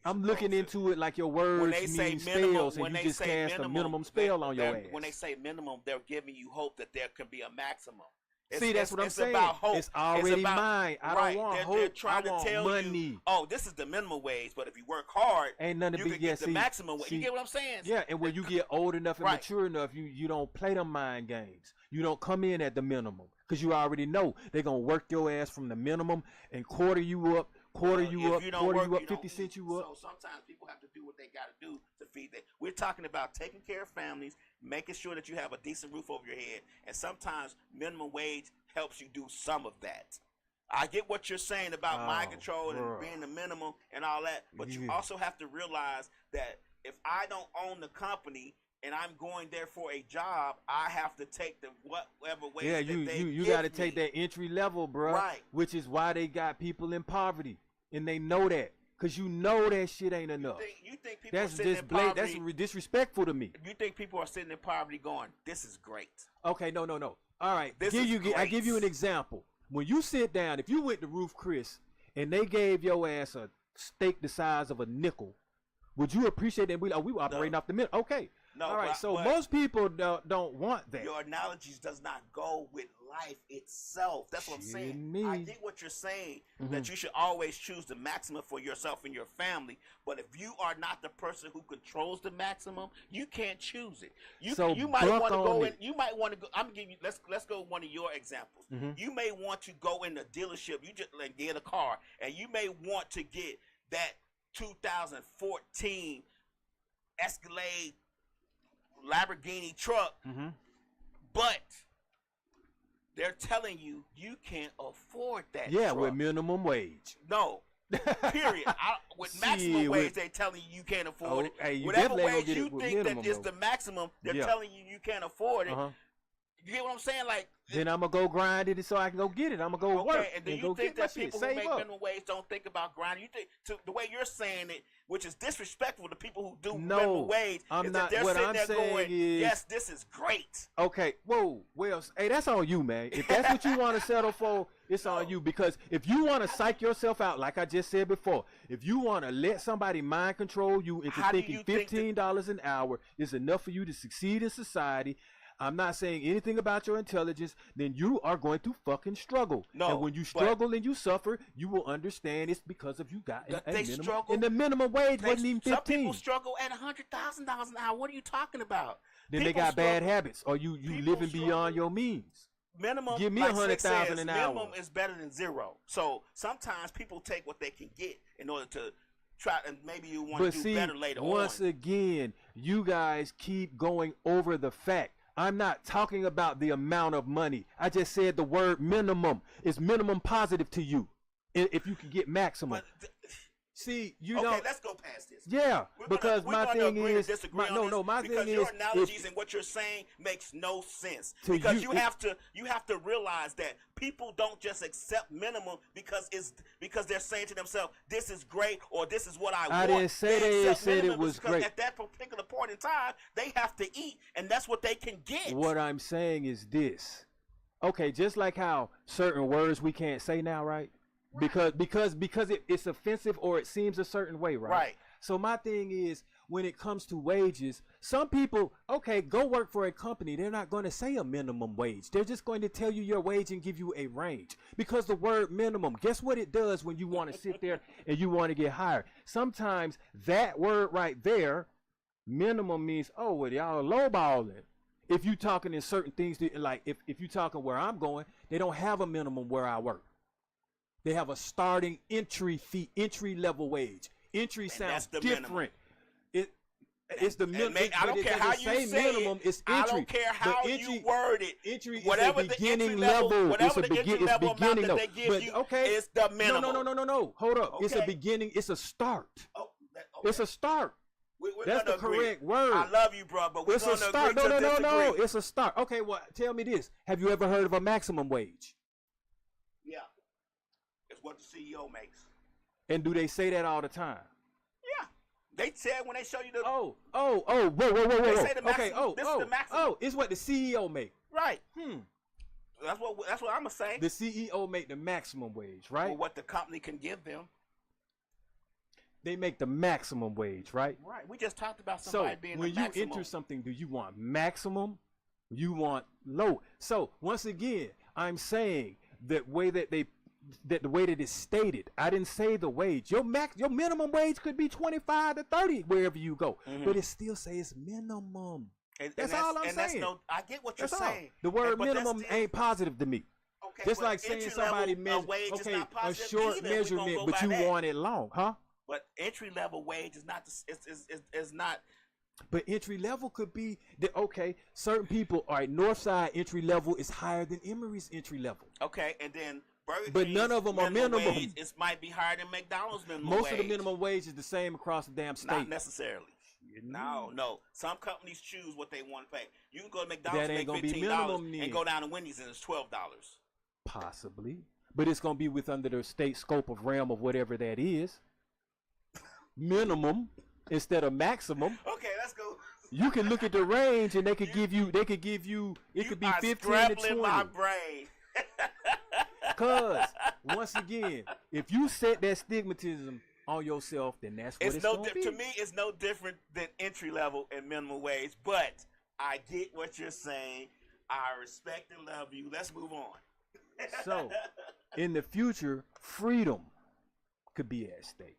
I'm looking into it like your words mean spells, and you just cast a minimum spell on your ass. When they say minimum, they're giving you hope that there can be a maximum. See, that's what I'm saying. About hope. It's already mine. I don't want hope. They're trying I want to tell money. You, oh, this is the minimum wage, but if you work hard, ain't nothing you can get the maximum wage. You get what I'm saying? Yeah, and when you get old enough and mature enough, you don't play them mind games. You don't come in at the minimum because you already know they're going to work your ass from the minimum and quarter you up, 50 cents you up. So sometimes people have to do what they got to do to feed them. We're talking about taking care of families, making sure that you have a decent roof over your head, and sometimes minimum wage helps you do some of that. I get what you're saying about mind control and being the minimum and all that, but you also have to realize that if I don't own the company and I'm going there for a job, I have to take the whatever wage that they you got to take that entry level, bro. Right. Which is why they got people in poverty, and they know that. Cause you know that shit ain't enough. You think people are sitting in poverty? That's disrespectful to me. You think people are sitting in poverty going, "This is great." Okay, no. All right, I give you an example. when you sit down, if you went to Ruth Chris and they gave your ass a steak the size of a nickel, would you appreciate that? We were operating off the minute. Okay. No, all right. but, So most people don't want that. Your analogies does not go with life itself. That's what I'm saying. Me. I get what you're saying, that you should always choose the maximum for yourself and your family. But if you are not the person who controls the maximum, you can't choose it. You might want to go in. You might want to go. I'm gonna give you. Let's go one of your examples. You may want to go in the dealership. You just like get a car, and you may want to get that 2014 Escalade Lamborghini truck, but they're telling you can't afford that. Yeah, truck. with minimum wage. No, period. With maximum wage, they're telling you can't afford it. Hey, whatever wage you think that is the maximum, they're telling you can't afford it. You get what I'm saying? Like, then I'm gonna go grind it so I can go get it. I'm gonna go work. And then go you think that people who make up. minimum wage don't think about grinding? You think the way you're saying it, which is disrespectful to people who do minimum wage, I'm is not. that they're What sitting I'm there saying going, is, yes, this is great. Okay, whoa, well, hey, that's on you, man. If that's what you want to settle for, it's on you. Because if you want to psych yourself out, like I just said before, if you want to let somebody mind control you into thinking $15 an hour is enough for you to succeed in society, I'm not saying anything about your intelligence, then you are going to fucking struggle. No, and when you struggle and you suffer, you will understand it's because of you got a minimum. Struggle. And the minimum wage wasn't even 15. Some people struggle at $100,000 an hour. What are you talking about? Then they got bad habits, or you living beyond your means. Minimum, give me like 100,000 an hour. Minimum is better than zero. So sometimes people take what they can get in order to try, and maybe you want to do better later on. Once again, you guys keep going over the fact. I'm not talking about the amount of money. I just said the word minimum. Is minimum positive to you? If you can get maximum. See, you don't. Okay, let's go past this. Yeah, because my thing is, my thing is, your analogies and what you're saying makes no sense. Because you have to realize that people don't just accept minimum because they're saying to themselves, "This is great" or "This is what I want." I didn't say they said it was great. At that particular point in time, they have to eat, and that's what they can get. What I'm saying is this. Okay, just like how certain words we can't say now, right? Because it's offensive or it seems a certain way, right? Right. So my thing is, when it comes to wages, some people, okay, go work for a company. They're not going to say a minimum wage. They're just going to tell you your wage and give you a range. Because the word minimum, guess what it does when you want to sit there and you want to get hired? Sometimes that word right there, minimum, means, oh, well, y'all lowballing. If you talking in certain things, like if you talking where I'm going, they don't have a minimum where I work. They have a starting entry level wage. Entry sounds different. It's the minimum. I don't care how you say minimum. It. It's entry. I don't care how you word it. Entry whatever is a beginning level. Whatever the entry level amount that they give you, it's the minimum. No. Hold up. Okay. It's a beginning. It's a start. Okay. It's a start. That's the correct word. I love you, bro, but we're going to agree to disagree. No. It's a start. Okay, well, tell me this. Have you ever heard of a maximum wage? Yeah. It's what the CEO makes. And do they say that all the time? Yeah. They said when they show you the... Whoa. They say the maximum. Okay, this is the maximum. It's what the CEO make. Right. That's what I'm going to say. The CEO make the maximum wage, right? Or what the company can give them. They make the maximum wage, right? Right. We just talked about somebody being the maximum. So when you enter something, do you want maximum? You want low? So once again, I'm saying that way that the way that it's stated, I didn't say the wage. Your minimum wage could be 25 to 30 wherever you go, but it still says minimum. That's all I'm saying. I get what you're saying. The word minimum ain't positive to me. Okay, just like saying somebody a short measurement, but you want it long, huh? But entry level wage is not. Is not. But entry level could be certain people. All right, Northside entry level is higher than Emory's entry level. Okay, and then Burger but King's none of them are minimum. It might be higher than McDonald's minimum wage. Most of the minimum wage is the same across the damn state. Not necessarily. No. Some companies choose what they want to pay. You can go to McDonald's and make $15 and go down to Wendy's and it's $12. Possibly, but it's gonna be within the state scope of realm of whatever that is. Minimum instead of maximum. Okay, let's go. You can look at the range and they could give you it could be 15 to 20. My brain. Cause once again, if you set that stigmatism on yourself, then that's what it's gonna be. To me, it's no different than entry level and minimum wage. But I get what you're saying. I respect and love you. Let's move on. So, in the future, freedom could be at stake.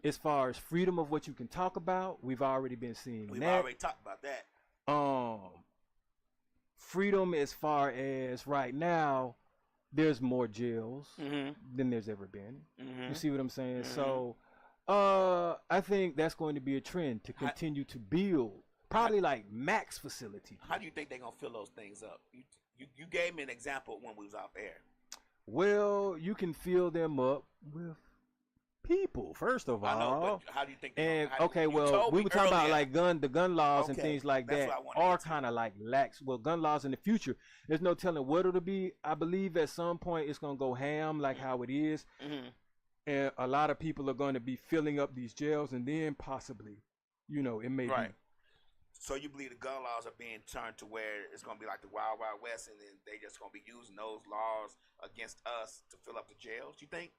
As far as freedom of what you can talk about, we've already been seeing We've that. already talked about that. Freedom as far as right now, there's more jails than there's ever been. You see what I'm saying? So, I think that's going to be a trend to continue to build probably like max facilities. How do you think they're gonna fill those things up? You gave me an example when we was out there. Well, you can fill them up with people, first of all. I know, but how do you think? And we were talking about like the gun laws and things like that are kind of like lax. Well, gun laws in the future, there's no telling what it'll be. I believe at some point it's gonna go ham like how it is, and a lot of people are going to be filling up these jails, and then possibly, it may be. So you believe the gun laws are being turned to where it's going to be like the Wild Wild West, and then they just going to be using those laws against us to fill up the jails, you think?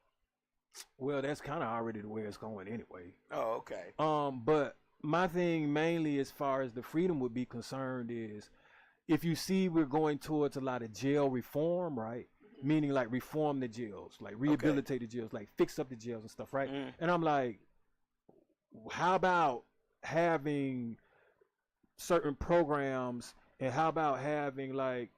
Well, that's kind of already the way it's going anyway. Oh, okay. But my thing mainly as far as the freedom would be concerned is if you see we're going towards a lot of jail reform, right? Meaning like reform the jails, like rehabilitate the jails, like fix up the jails and stuff, right? And I'm like, how about having certain programs, and how about having like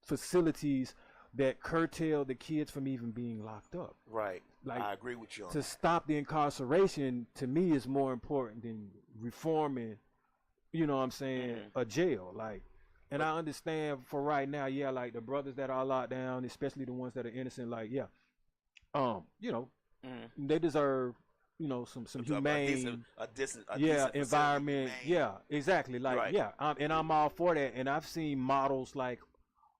facilities that curtail the kids from even being locked up? Right. Like, I agree with you on to that. stop the incarceration, to me, is more important than reforming, a jail. Like, and I understand for right now, like the brothers that are locked down, especially the ones that are innocent, like, they deserve some humane, a decent environment. Yeah, exactly. Like, and I'm all for that. And I've seen models like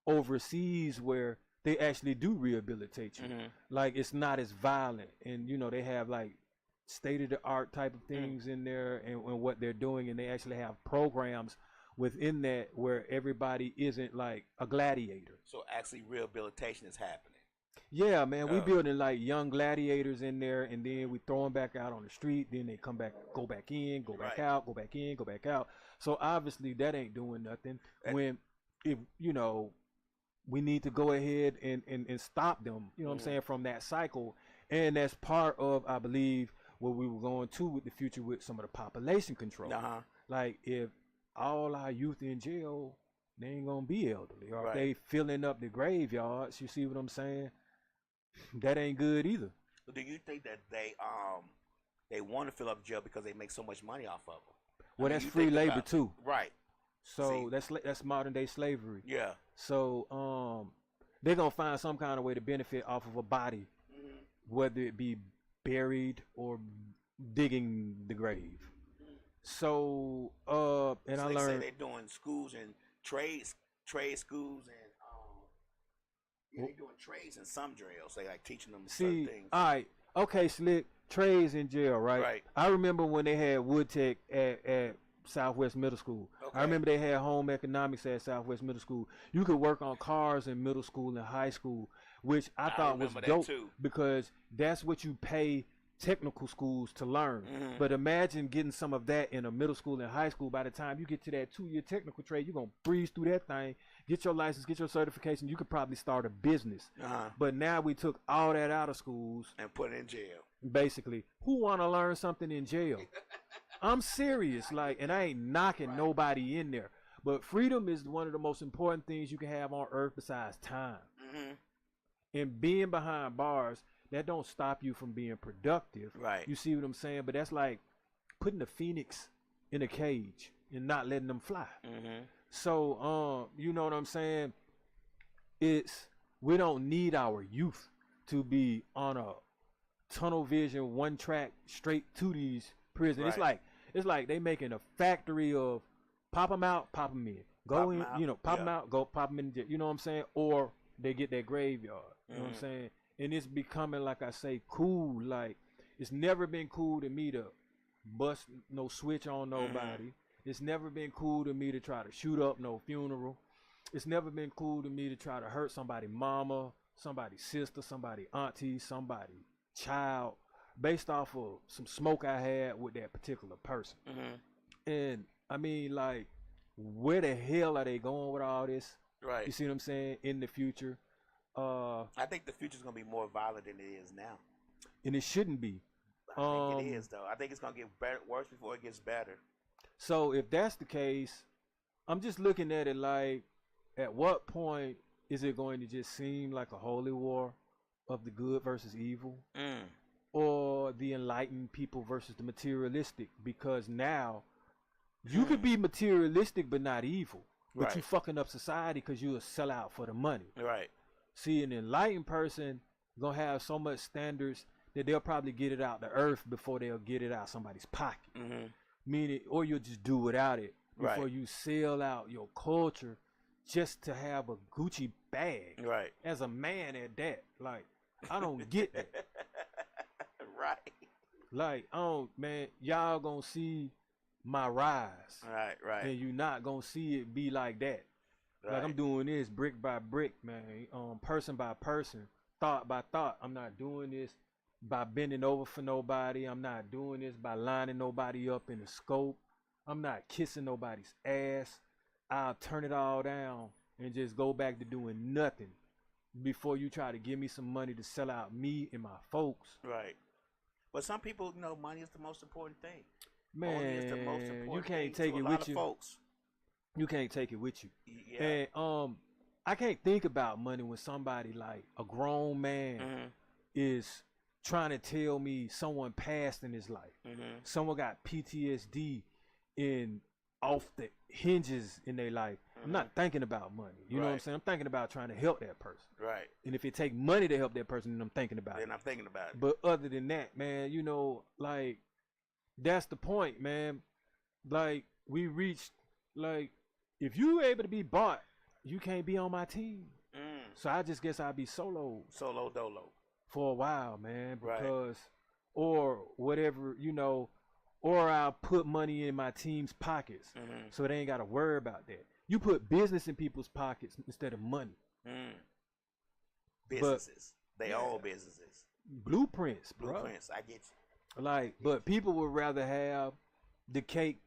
overseas where they actually do rehabilitate you. Like, it's not as violent, and they have like state of the art type of things in there, and what they're doing, and they actually have programs within that where everybody isn't like a gladiator. So actually, rehabilitation is happening. Yeah, man, we building like young gladiators in there, and then we throw them back out on the street. Then they come back, go back in, go back out, go back in, go back out. So obviously that ain't doing nothing. If we need to go ahead and stop them. What I'm saying, from that cycle, and that's part of, I believe, what we were going to with the future with some of the population control. Like, if all our youth in jail, they ain't gonna be elderly, or if they filling up the graveyards. You see what I'm saying? That ain't good either. Do you think that they want to fill up jail because they make so much money off of them? Well, that's free labor too. Right. So that's modern day slavery. Yeah. So they're gonna find some kind of way to benefit off of a body, whether it be buried or digging the grave. So and I learned say they're doing schools and trade schools, and they're doing trades in some jails. They like teaching them certain things. All right, okay, Slick, trades in jail, right? Right. I remember when they had wood tech at Southwest Middle School. I remember they had home economics at Southwest Middle School. You could work on cars in middle school and high school, which I thought was dope because that's what you pay technical schools to learn. But imagine getting some of that in a middle school and high school. By the time you get to that 2-year technical trade, you're gonna breeze through that thing, get your license, get your certification. You could probably start a business. But now we took all that out of schools and put it in jail. Basically, who want to learn something in jail? I'm serious, like, and I ain't knocking nobody in there, but freedom is one of the most important things you can have on earth besides time. And being behind bars, that don't stop you from being productive. Right. You see what I'm saying? But that's like putting a phoenix in a cage and not letting them fly. So, you know what I'm saying? We don't need our youth to be on a tunnel vision, one track straight to these prisons. It's like they making a factory of pop them out, pop them in. Go in, pop them out, go pop them in. You know what I'm saying? Or they get that graveyard. You know what I'm saying? And it's becoming, like I say, cool. Like, it's never been cool to me to bust no switch on nobody. It's never been cool to me to try to shoot up no funeral. It's never been cool to me to try to hurt somebody mama, somebody's sister, somebody auntie, somebody child, based off of some smoke I had with that particular person. And I mean, like, where the hell are they going with all this? Right. You see what I'm saying? In the future. I think the future's gonna be more violent than it is now. And it shouldn't be. I think it is though. I think it's gonna get better, worse before it gets better. So if that's the case, I'm just looking at it like, at what point is it going to just seem like a holy war of the good versus evil, or the enlightened people versus the materialistic? Because now you could be materialistic but not evil, but you fucking up society because you a sellout for the money. Right. See, an enlightened person gonna have so much standards that they'll probably get it out the earth before they'll get it out somebody's pocket. Meaning, or you'll just do without it before you sell out your culture just to have a Gucci bag. Right. As a man at that. Like, I don't get that. Right. Like, man, y'all gonna see my rise. Right. And you not gonna see it be like that. Right. Like, I'm doing this brick by brick, man. Person by person, thought by thought. I'm not doing this by bending over for nobody. I'm not doing this by lining nobody up in the scope. I'm not kissing nobody's ass. I'll turn it all down and just go back to doing nothing before you try to give me some money to sell out me and my folks. Right. But some people, you know, money is the most important thing. Man, money is the most important you can't thing take to it a lot with of you. folks. You can't take it with you. Yeah. And I can't think about money when somebody, like a grown man, is trying to tell me someone passed in his life. Someone got PTSD in off the hinges in their life. I'm not thinking about money. You know what I'm saying? I'm thinking about trying to help that person. Right. And if it take money to help that person, then I'm thinking about it. Then I'm thinking about it. But other than that, man, you know, like, that's the point, man. Like, we reached, like, if you able to be bought, you can't be on my team. So I just guess I'll be solo dolo for a while, man, because or whatever, you know, or I'll put money in my team's pockets so they ain't got to worry about that. You put business in people's pockets instead of money. Businesses. They all businesses. Blueprints, bro. Blueprints, I get you. Like, but people would rather have the cake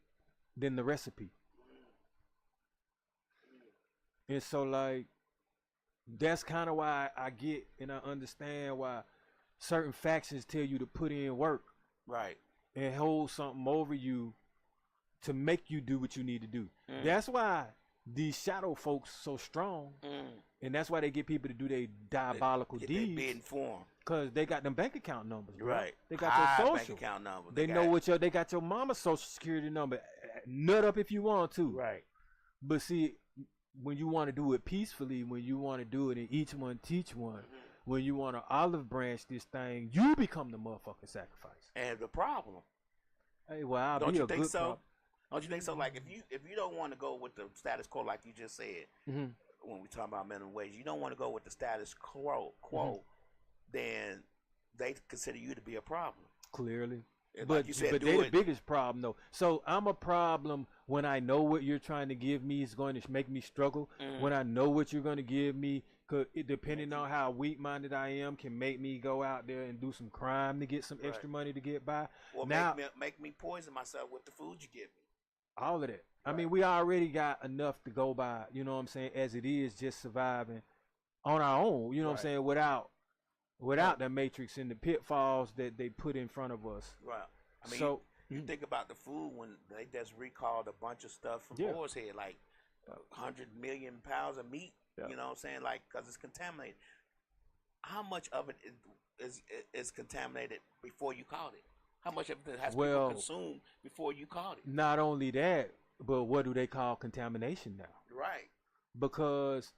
than the recipe. And so, like, that's kind of why I get and I understand why certain factions tell you to put in work. Right. And hold something over you to make you do what you need to do. That's why these shadow folks so strong. And that's why they get people to do their diabolical deeds. They informed. Because they got them bank account numbers, bro. Right. They got High your social. bank account number. They know what they got your mama's social security number. Nut up if you want to. Right. But see, when you want to do it peacefully, when you want to do it and each one teach one, when you want to olive branch this thing, you become the motherfucking sacrifice. And the problem. Hey, well, I'll don't be you a think good so? problem. Don't you think so? Like, if you don't want to go with the status quo, like you just said, when we talk about minimum wage, you don't want to go with the status quo, then they consider you to be a problem. Clearly. And But, like you said, but they're the biggest problem, though. So I'm a problem when I know what you're trying to give me is going to make me struggle. When I know what you're going to give me, cause it, depending on how weak-minded I am, can make me go out there and do some crime to get some extra money to get by. Or now, make me poison myself with the food you give me. all of that. I mean, we already got enough to go by, you know what I'm saying, as it is, just surviving on our own, you know what I'm saying, without the matrix and the pitfalls that they put in front of us. Right. I mean, so you think about the food when they just recalled a bunch of stuff from Boar's Head, like 100 million pounds of meat, you know what I'm saying, like, because it's contaminated. How much of it is contaminated before you caught it? How much of it has people consumed before you caught it? Not only that, but what do they call contamination now? Right. Because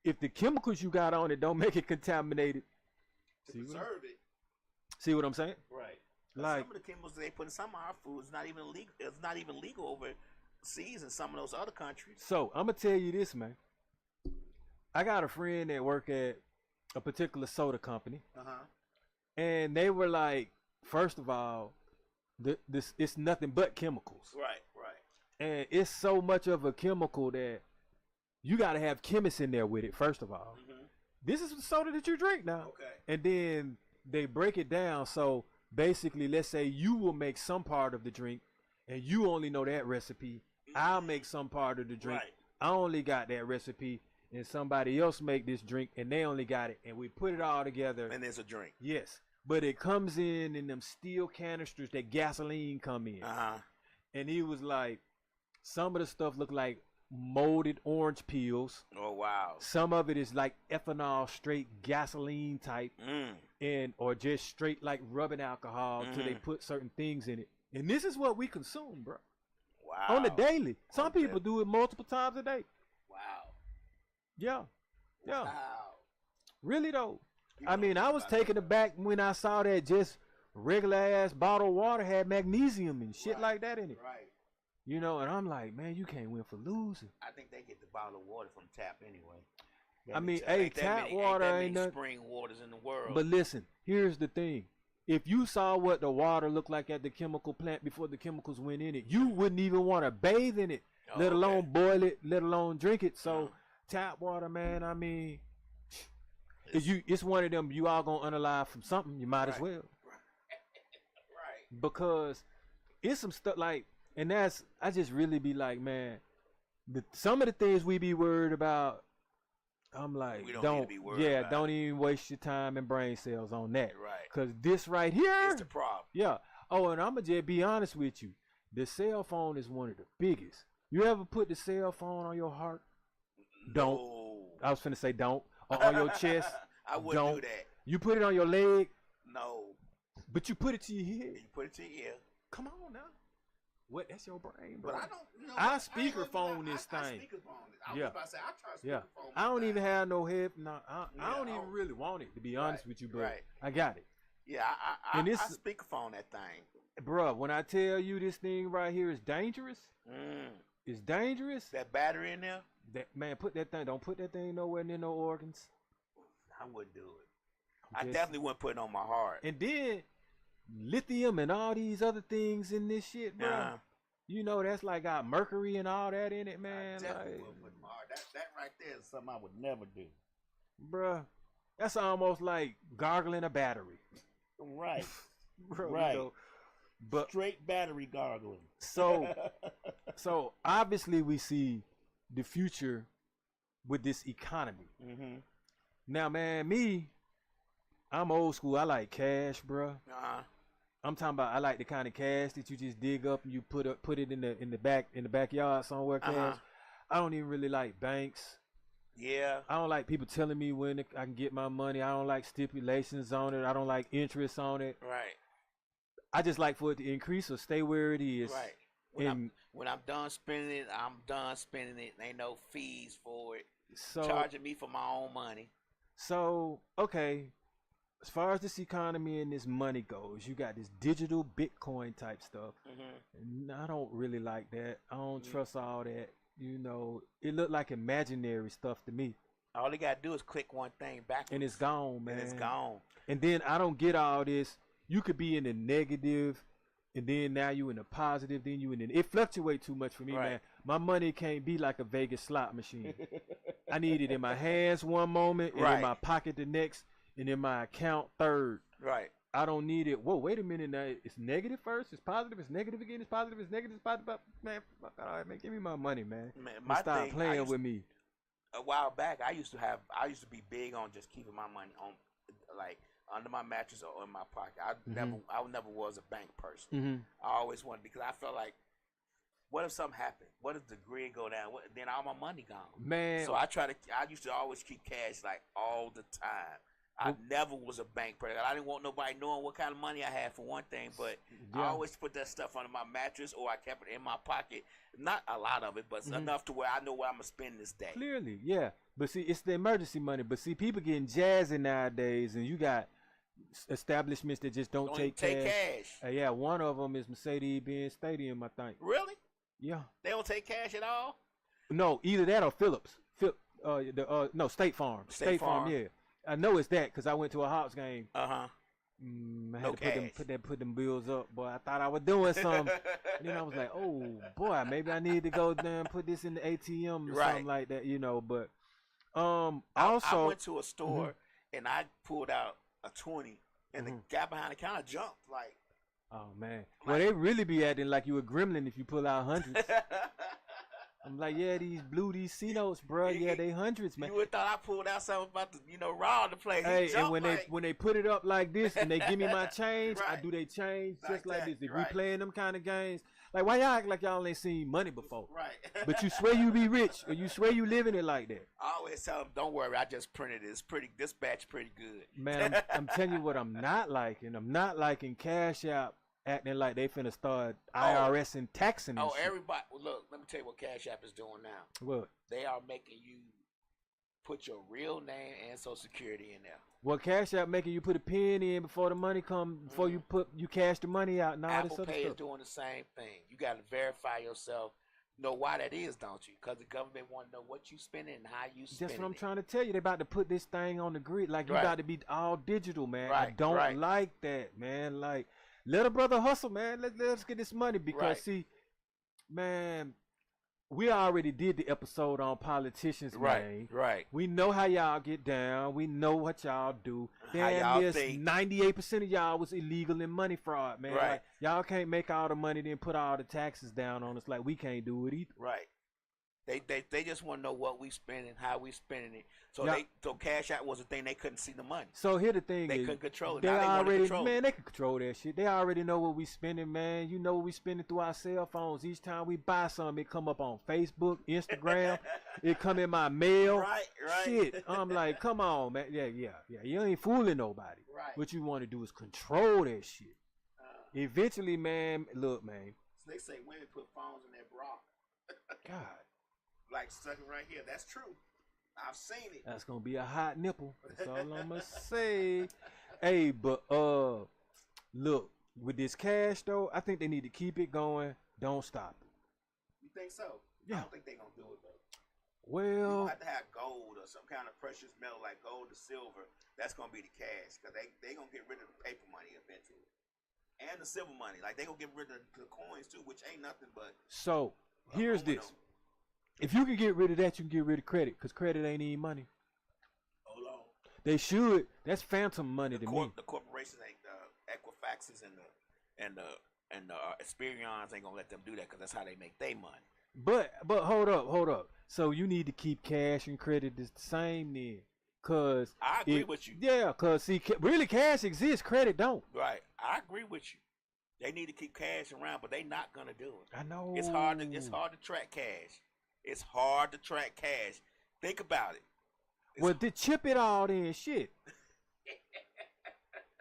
if the chemicals you got on it don't make it contaminated, preserve it. See what I'm saying? Right. Like, some of the chemicals they put in some of our food is not even legal. It's not even legal overseas in some of those other countries. So I'm gonna tell you this, man. I got a friend that work at a particular soda company, and they were like, first of all, this it's nothing but chemicals. Right. And it's so much of a chemical that you got to have chemists in there with it, first of all. This is the soda that you drink now. Okay. And then they break it down. So basically, let's say you will make some part of the drink and you only know that recipe. I'll make some part of the drink. Right. I only got that recipe. And somebody else make this drink and they only got it. And we put it all together. And there's a drink. Yes. But it comes in them steel canisters that gasoline come in. And he was like, some of the stuff look like molded orange peels. Oh, wow. Some of it is like ethanol, straight gasoline type, or just straight like rubbing alcohol till they put certain things in it. And this is what we consume, bro. Wow. On the daily. Some people do it multiple times a day. Wow. Yeah. Yeah. Wow. Really though. You I know mean, I was about taken that. aback when I saw that just regular ass bottled water had magnesium and shit Right. like that in it. Right. You know, and I'm like, man, you can't win for losing. I think they get the bottle of water from tap anyway. I mean, Ain't hey, that tap many- water ain't that ain't many nothing. spring waters in the world. But listen, here's the thing. If you saw what the water looked like at the chemical plant before the chemicals went in it, you wouldn't even want to bathe in it, Oh, let alone okay. boil it, let alone drink it. So tap water, man, I mean, it's one of them you all gonna unalive from something, you might as Right. well. Right. Because it's some stuff like, and that's, I just really be like, man, some of the things we be worried about, I'm like, We don't need to be worried about don't even waste your time and brain cells on that. Right. Cause this right here, It's the problem. yeah. Oh, and I'ma just be honest with you, the cell phone is one of the biggest. You ever put the cell phone on your heart? Don't. No. I was finna say don't. Or on your chest? I wouldn't Don't. do that. You put it on your leg, No. but you put it to your head. You put it to your ear. Come on now. What? That's your brain, bro. But I don't. You know, I what? ain't gonna speakerphone lie, this I thing. speakerphone it. I was Yeah. about to say I try to Yeah. speakerphone. I don't my even thing. have no head. No, I Yeah, don't I even don't- really want it, to be honest Right, with you, but right. I got it. Yeah, I And this- speakerphone that thing. Bruh, when I tell you this thing right here is dangerous, it's dangerous. That battery in there, That man, don't put that thing nowhere near no organs. I wouldn't do it. I Just- definitely wouldn't put it on my heart. And then lithium and all these other things in this shit, bro. Yeah. You know that's like got mercury and all that in it, I man. definitely Like, wouldn't put my heart. That right there is something I would never do. bruh, that's almost like gargling a battery, Right. bro. Right. You know? But Straight battery gargling. so obviously we see the future with this economy. Mm-hmm. Now, man, I'm old school. I like cash, bruh. I'm talking about I like the kind of cash that you just dig up and you put it in the backyard somewhere. Cash. I don't even really like banks. Yeah. I don't like people telling me when I can get my money. I don't like stipulations on it. I don't like interest on it. Right. I just like for it to increase or stay where it is. Right. And When I'm done spending it, I'm done spending it. Ain't no fees for it. so Charging me for my own money. So, okay, as far as this economy and this money goes, you got this digital Bitcoin type stuff. And I don't really like that. I don't trust all that. You know, it looked like imaginary stuff to me. All they gotta do is click one thing backwards. And it's gone, man. And it's gone. And then I don't get all this. You could be in the negative, and then now you in the positive, then you in the... It fluctuates too much for me, Right. man. My money can't be like a Vegas slot machine. I need it in my hands one moment, and Right. in my pocket the next, and in my account third. Right. I don't need it. Whoa, wait a minute now. It's negative first. It's positive. It's negative again. It's positive. It's negative. It's positive. Man, fuck all right, man. Give me my money, man. Man, And stop thing, playing with me. A while back, I used to be big on just keeping my money on, like, under my mattress or in my pocket. I never was a bank person. I always wanted, because I felt like, what if something happened? What if the grid go down? Then all my money gone. Man. So I used to always keep cash like all the time. I never was a bank person. I didn't want nobody knowing what kind of money I had, for one thing, but I Yeah. always put that stuff under my mattress, or I kept it in my pocket. Not a lot of it, but enough to where I know where I'm going to spend this day. Clearly, yeah. But see, it's the emergency money. But see, people getting jazzy nowadays, and you got establishments that just don't take cash. Yeah, one of them is Mercedes-Benz Stadium, I think. Really? Yeah. They don't take cash at all? No, either that or Phillips. No, State Farm. State Farm. Yeah. I know it's that because I went to a Hawks game. Uh-huh. I No had to cash. put them bills up, boy. I thought I was doing something. And then I was like, oh boy, maybe I need to go down and put this in the ATM or Right. something like that, you know. But I also, went to a store and I pulled out a 20, and the guy behind the counter jumped like. oh man, well they really be acting like you a gremlin if you pull out hundreds. I'm like, yeah, these C notes, bro. Yeah, they hundreds, man. You would thought I pulled out something about to, rob the place. Hey, He and when jumped they put it up like this and they give me my change, I Right. do they change just like that, this. If we right. playing them kind of games, like why y'all act like y'all ain't seen money before? Right. But you swear you be rich, or you swear you living it like that. I always tell them, don't worry, I just printed it. It's pretty. This batch pretty good. Man, I'm telling you what I'm not liking. I'm not liking Cash App acting like they finna start IRS and taxing and shit. Everybody. Well, look, let me tell you what Cash App is doing now. What? They are making you put your real name and Social Security in there. Well, Cash App making you put a pin in before the money come, before you cash the money out and all this Apple other Pay is stuff. doing the same thing. You got to verify yourself. Know why that is, don't you? Because the government want to know what you spending and how you spending. That's what I'm trying to tell you. They about to put this thing on the grid. Like, you Right. got to be all digital, man. I Right, don't right. like that, man. Like, let a brother hustle, man. Let's get this money because, Right. see, man, we already did the episode on politicians, man. Right. We know how y'all get down. We know what y'all do. How y'all Damn, think. 98% of y'all was illegal in money fraud, man. Right. Like, y'all can't make all the money, then put all the taxes down on us. Like, we can't do it either. Right. They just want to know what we spending, how we spending it. So Yeah. so Cash App was a thing they couldn't see the money. So here the thing They is, couldn't control it. they Now they want to already, control man, it. they can control that shit. They already know what we spending, man. You know what we spending through our cell phones. Each time we buy something, it come up on Facebook, Instagram. It come in my mail. Right. Shit, I'm like, come on, man. Yeah. You ain't fooling nobody. Right. What you want to do is control that shit. Eventually, man, look, man. So they say women put phones in their bra. God, Like stuck it right here. That's true. I've seen it. that's gonna be a hot nipple. That's all I'm gonna say. Hey, but look, with this cash though, I think they need to keep it going. Don't stop it. You think so? Yeah. I don't think they're gonna do it though. You Well, have to have gold or some kind of precious metal like gold or silver. That's gonna be the cash because they gonna get rid of the paper money eventually, and the silver money. Like they gonna get rid of the coins too, which ain't nothing but. so here's aluminum. this. If you can get rid of that, you can get rid of credit, because credit ain't even money. Hold on. They should. That's phantom money to me. The corporations ain't Equifaxes and the Experians ain't gonna let them do that because that's how they make their money. But hold up. So you need to keep cash and credit the same then, cause I agree with you. Yeah, cause see, really cash exists, credit don't. Right. I agree with you. They need to keep cash around, but they not gonna do it. I know. It's hard to track cash. It's hard to track cash. Think about it. Well, to chip it all in, shit.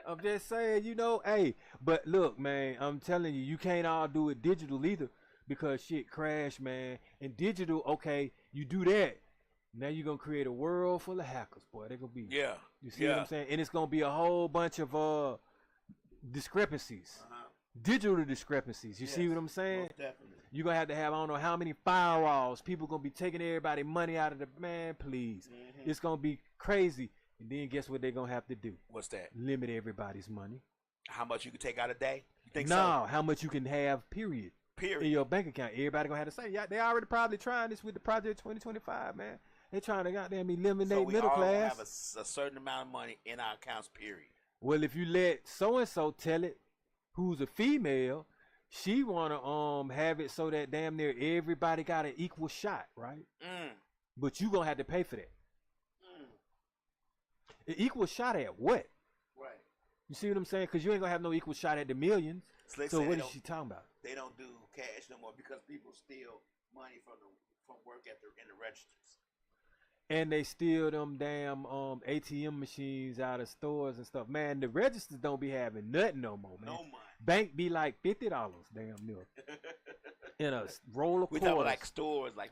I'm just saying, hey, but look, man, I'm telling you, you can't all do it digital either, because shit crash, man. And digital, okay, you do that. Now you're gonna create a world full of hackers, boy. They're gonna be, Yeah. you see what I'm saying? And it's gonna be a whole bunch of discrepancies, digital discrepancies. You see what I'm saying? Most definitely. You're gonna have to have I don't know how many firewalls. People gonna be taking everybody money out of the man, please. It's gonna be crazy. And then guess what they're gonna have to do? What's that? Limit everybody's money. How much you can take out a day? You think No, how much you can have, period. Period. In your bank account. Everybody gonna have to say, yeah, they already probably trying this with the Project 2025, man. They trying to goddamn eliminate So we middle all class. have a certain amount of money in our accounts, period. Well, if you let so and so tell it, who's a female, she wanna have it so that damn near everybody got an equal shot, right? But you gonna have to pay for that. An equal shot at what? Right. You see what I'm saying? Because you ain't gonna have no equal shot at the millions. So, So what is she talking about? They don't do cash no more because people steal money from work in the registers. And they steal them damn ATM machines out of stores and stuff. Man, the registers don't be having nothing no more, man. No money. Bank be like $50 damn near in a roll of we quarters. talking like stores, like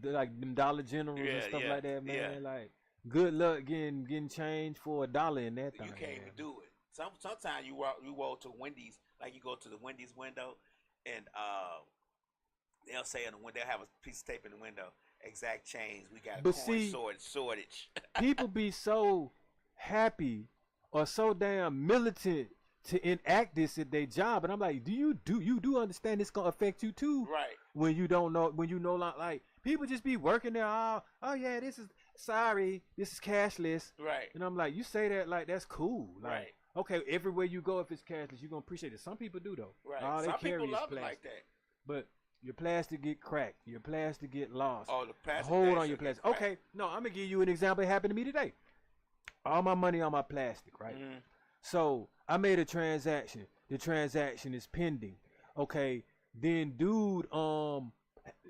the like them Dollar Generals and stuff like that, man. Like good luck getting change for $1 in that thing. you can't even do it. Sometimes you roll to Wendy's, like you go to the Wendy's window, and they'll say in the window, they'll have a piece of tape in the window, exact change. We got But coin see, shortage. People be so happy are so damn militant to enact this at their job, and I'm like, do you understand it's gonna affect you too? Right. When you don't know, when you know, like people just be working there. Oh yeah, this is cashless. Right. And I'm like, you say that like that's cool. Like, Right. okay, everywhere you go, if it's cashless, you're gonna appreciate it. Some people do though. Right. All they Some carry people is love it plastic. like that. But your plastic get cracked. Your plastic get lost. Oh, the plastic. Hold on your plastic. Okay, no, I'm gonna give you an example. It happened to me today. All my money on my plastic, right? Mm-hmm. So I made a transaction. The transaction is pending. Okay, then dude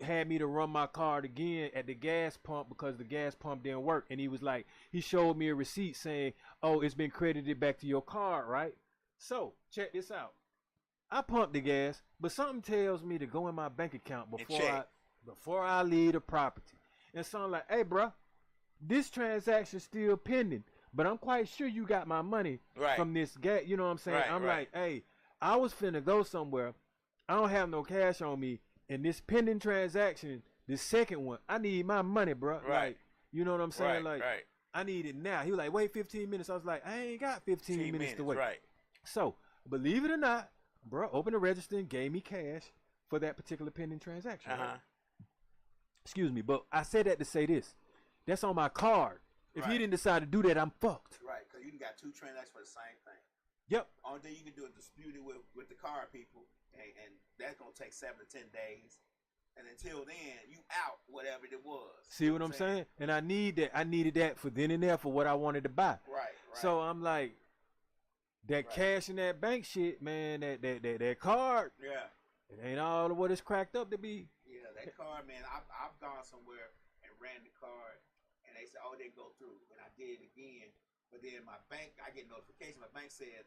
had me to run my card again at the gas pump because the gas pump didn't work, and he was like, he showed me a receipt saying, oh, it's been credited back to your card, right? So check this out. I pumped the gas, but something tells me to go in my bank account before I leave the property. And so I'm like, hey, bro, this transaction's still pending, but I'm quite sure you got my money from this gas. You know what I'm saying? I'm like, hey, I was finna go somewhere. I don't have no cash on me. And this pending transaction, the second one, I need my money, bro. Right. Like, you know what I'm saying? Right. Like, I need it now. He was like, wait 15 minutes. I was like, I ain't got 15 minutes to wait. Right. So, believe it or not, bro, opened the register and gave me cash for that particular pending transaction. Uh-huh. Right? Excuse me, but I said that to say this. That's on my card. If he didn't decide to do that, I'm fucked. Right, because you got two transactions for the same thing. Yep. Only thing you can do is dispute it with the card people, and that's going to take 7 to 10 days. And until then, you out whatever it was. See what I'm saying? And I needed that for then and there for what I wanted to buy. Right. So I'm like, that cash in that bank shit, man, that card, it ain't all of what it's cracked up to be. Yeah, that card, man, I've gone somewhere and ran the card, and they said, oh, they go through. And I did it again. But then my bank, I get notification. My bank said,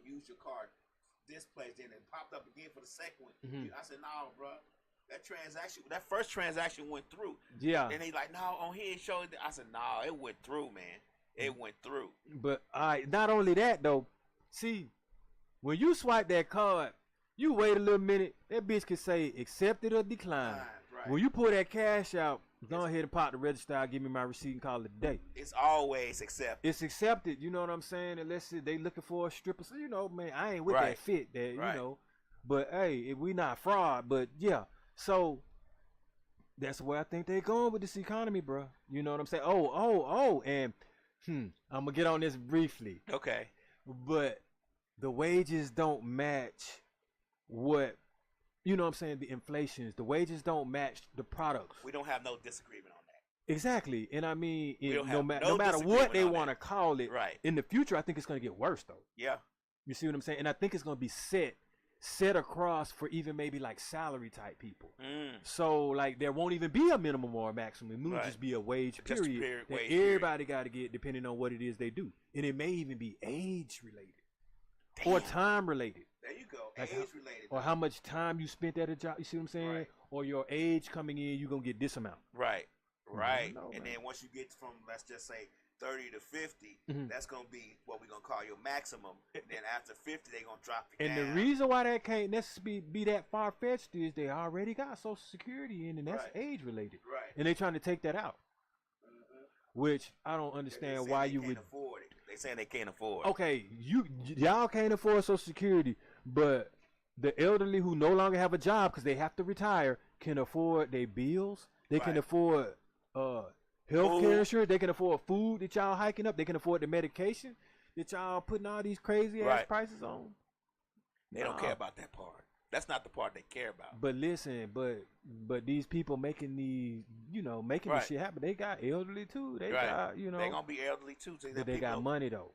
use your card this place. Then it popped up again for the second one. Mm-hmm. I said, no, bro. That first transaction went through. Yeah. And they like, no, on here it showed. I said, no, it went through, man. It went through. But not only that though, see, when you swipe that card, you wait a little minute. That bitch can say accepted or declined. Right. When you pull that cash out, go ahead and pop the register. I'll give me my receipt and call it a day. It's always accepted. It's accepted. You know what I'm saying? Unless they looking for a stripper. So you know, man, I ain't with that fit. That you know. But hey, if we not fraud, but yeah. So that's where I think they going with this economy, bro. You know what I'm saying? And I'm gonna get on this briefly. Okay. But the wages don't match what, you know what I'm saying, the inflations. The wages don't match the products. We don't have no disagreement on that. Exactly. And I mean, no matter what they want to call it, right. In the future, I think it's gonna get worse though. Yeah. You see what I'm saying? And I think it's gonna be set across for even maybe like salary type people. So like there won't even be a minimum or a maximum. It will just be a wage period that everybody got to get depending on what it is they do. And it may even be age related. Damn. Or time related. There you go. Like age related. Or how much time you spent at a job. You see what I'm saying? Right. Or your age coming in, you're going to get this amount. Right. Right. And then once you get from, let's just say, 30 to 50, that's going to be what we're going to call your maximum. And then after 50, they're going to drop it down. And the reason why that can't necessarily be that far-fetched is they already got Social Security in, and that's age-related. Right. And they're trying to take that out. Which I don't understand why you would. Afford it. They saying they can't afford it. Okay, y'all can't afford Social Security, but the elderly who no longer have a job because they have to retire can afford their bills. They can afford health care insurance. They can afford food that y'all hiking up. They can afford the medication that y'all putting all these crazy ass prices on. They don't care about that part. That's not the part they care about. But listen, but these people making these, making this shit happen. They got elderly too. They got, They gonna be elderly too. So but they got money though.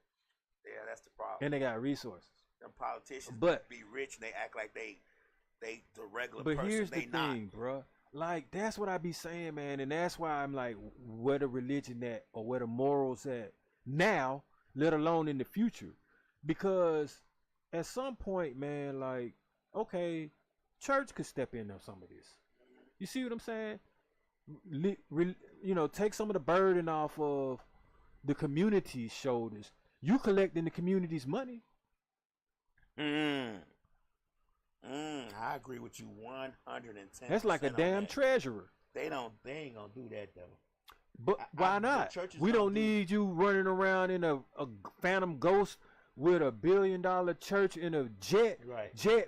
Yeah, that's the problem. And they got resources. Them politicians be rich and they act like they the regular person. But here's the not. thing, bro. Like, that's what I be saying, man. And that's why I'm like, where the religion at or where the morals at now, let alone in the future. Because at some point, man, like, okay, church could step in on some of this. You see what I'm saying? Take some of the burden off of the community's shoulders. You collecting the community's money. I agree with you 110%. That's like a damn treasurer. They ain't gonna do that though. But why not? We don't need you running around in a phantom ghost with $1 billion church in a jet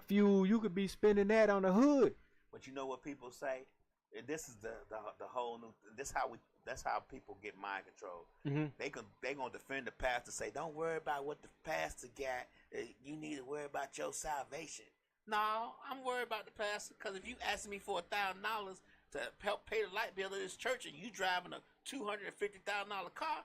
fuel. You could be spending that on the hood. But you know what people say? And this is the whole new. That's how people get mind control. Mm-hmm. They gonna defend the pastor. Say, don't worry about what the pastor got. You need to worry about your salvation. No, I'm worried about the pastor because if you ask me for $1,000 to help pay the light bill of this church, and you driving a $250,000 car,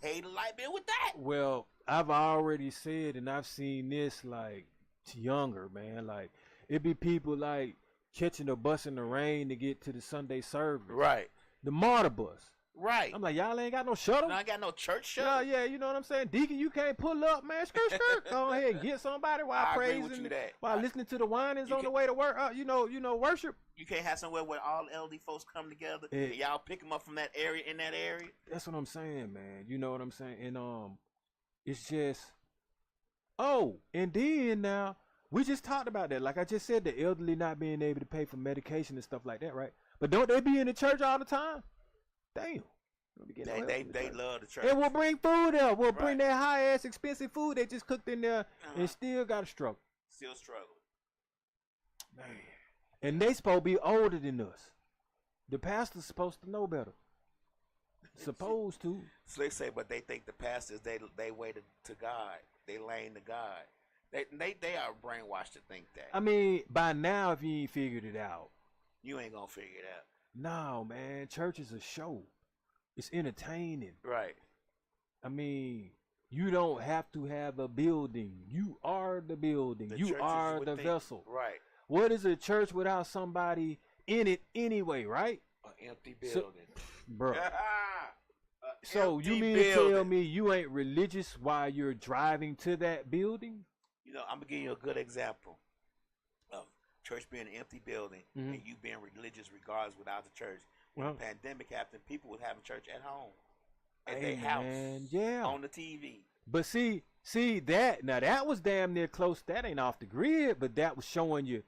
pay the light bill with that. Well, I've already said, and I've seen this like younger, man. Like it be people like catching a bus in the rain to get to the Sunday service. Right. The martyr bus. Right. I'm like, y'all ain't got no shuttle? I ain't got no church shuttle? Yeah, you know what I'm saying? Deacon, you can't pull up, man. Skirt. Go ahead and get somebody while praising, while listening to the whinings on the way to work. You know, worship. You can't have somewhere where all LD folks come together and y'all pick them up from that area in that area? That's what I'm saying, man. You know what I'm saying? And it's just, and then now, we just talked about that. Like I just said, the elderly not being able to pay for medication and stuff like that, right? But don't they be in the church all the time? Damn. They love the church. And we'll bring food up. We'll bring that high ass expensive food they just cooked in there and still got to struggle. Still struggle. Man. And they supposed to be older than us. The pastor's supposed to know better. Supposed to. So they say, but they think the pastors they way to God. They lane to God. They are brainwashed to think that. I mean, by now, if you ain't figured it out, you ain't gonna figure it out. No, man. Church is a show. It's entertaining. Right. I mean, you don't have to have a building. You are the building. You are the vessel. Right. What is a church without somebody in it anyway, right? An empty building. Bro. So you mean to tell me you ain't religious while you're driving to that building? You know, I'm going to give you a good example of church being an empty building and you being religious regardless without the church. When the pandemic happened, people was having church at home, at their house, on the TV. But see that now that was damn near close. That ain't off the grid, but that was showing you,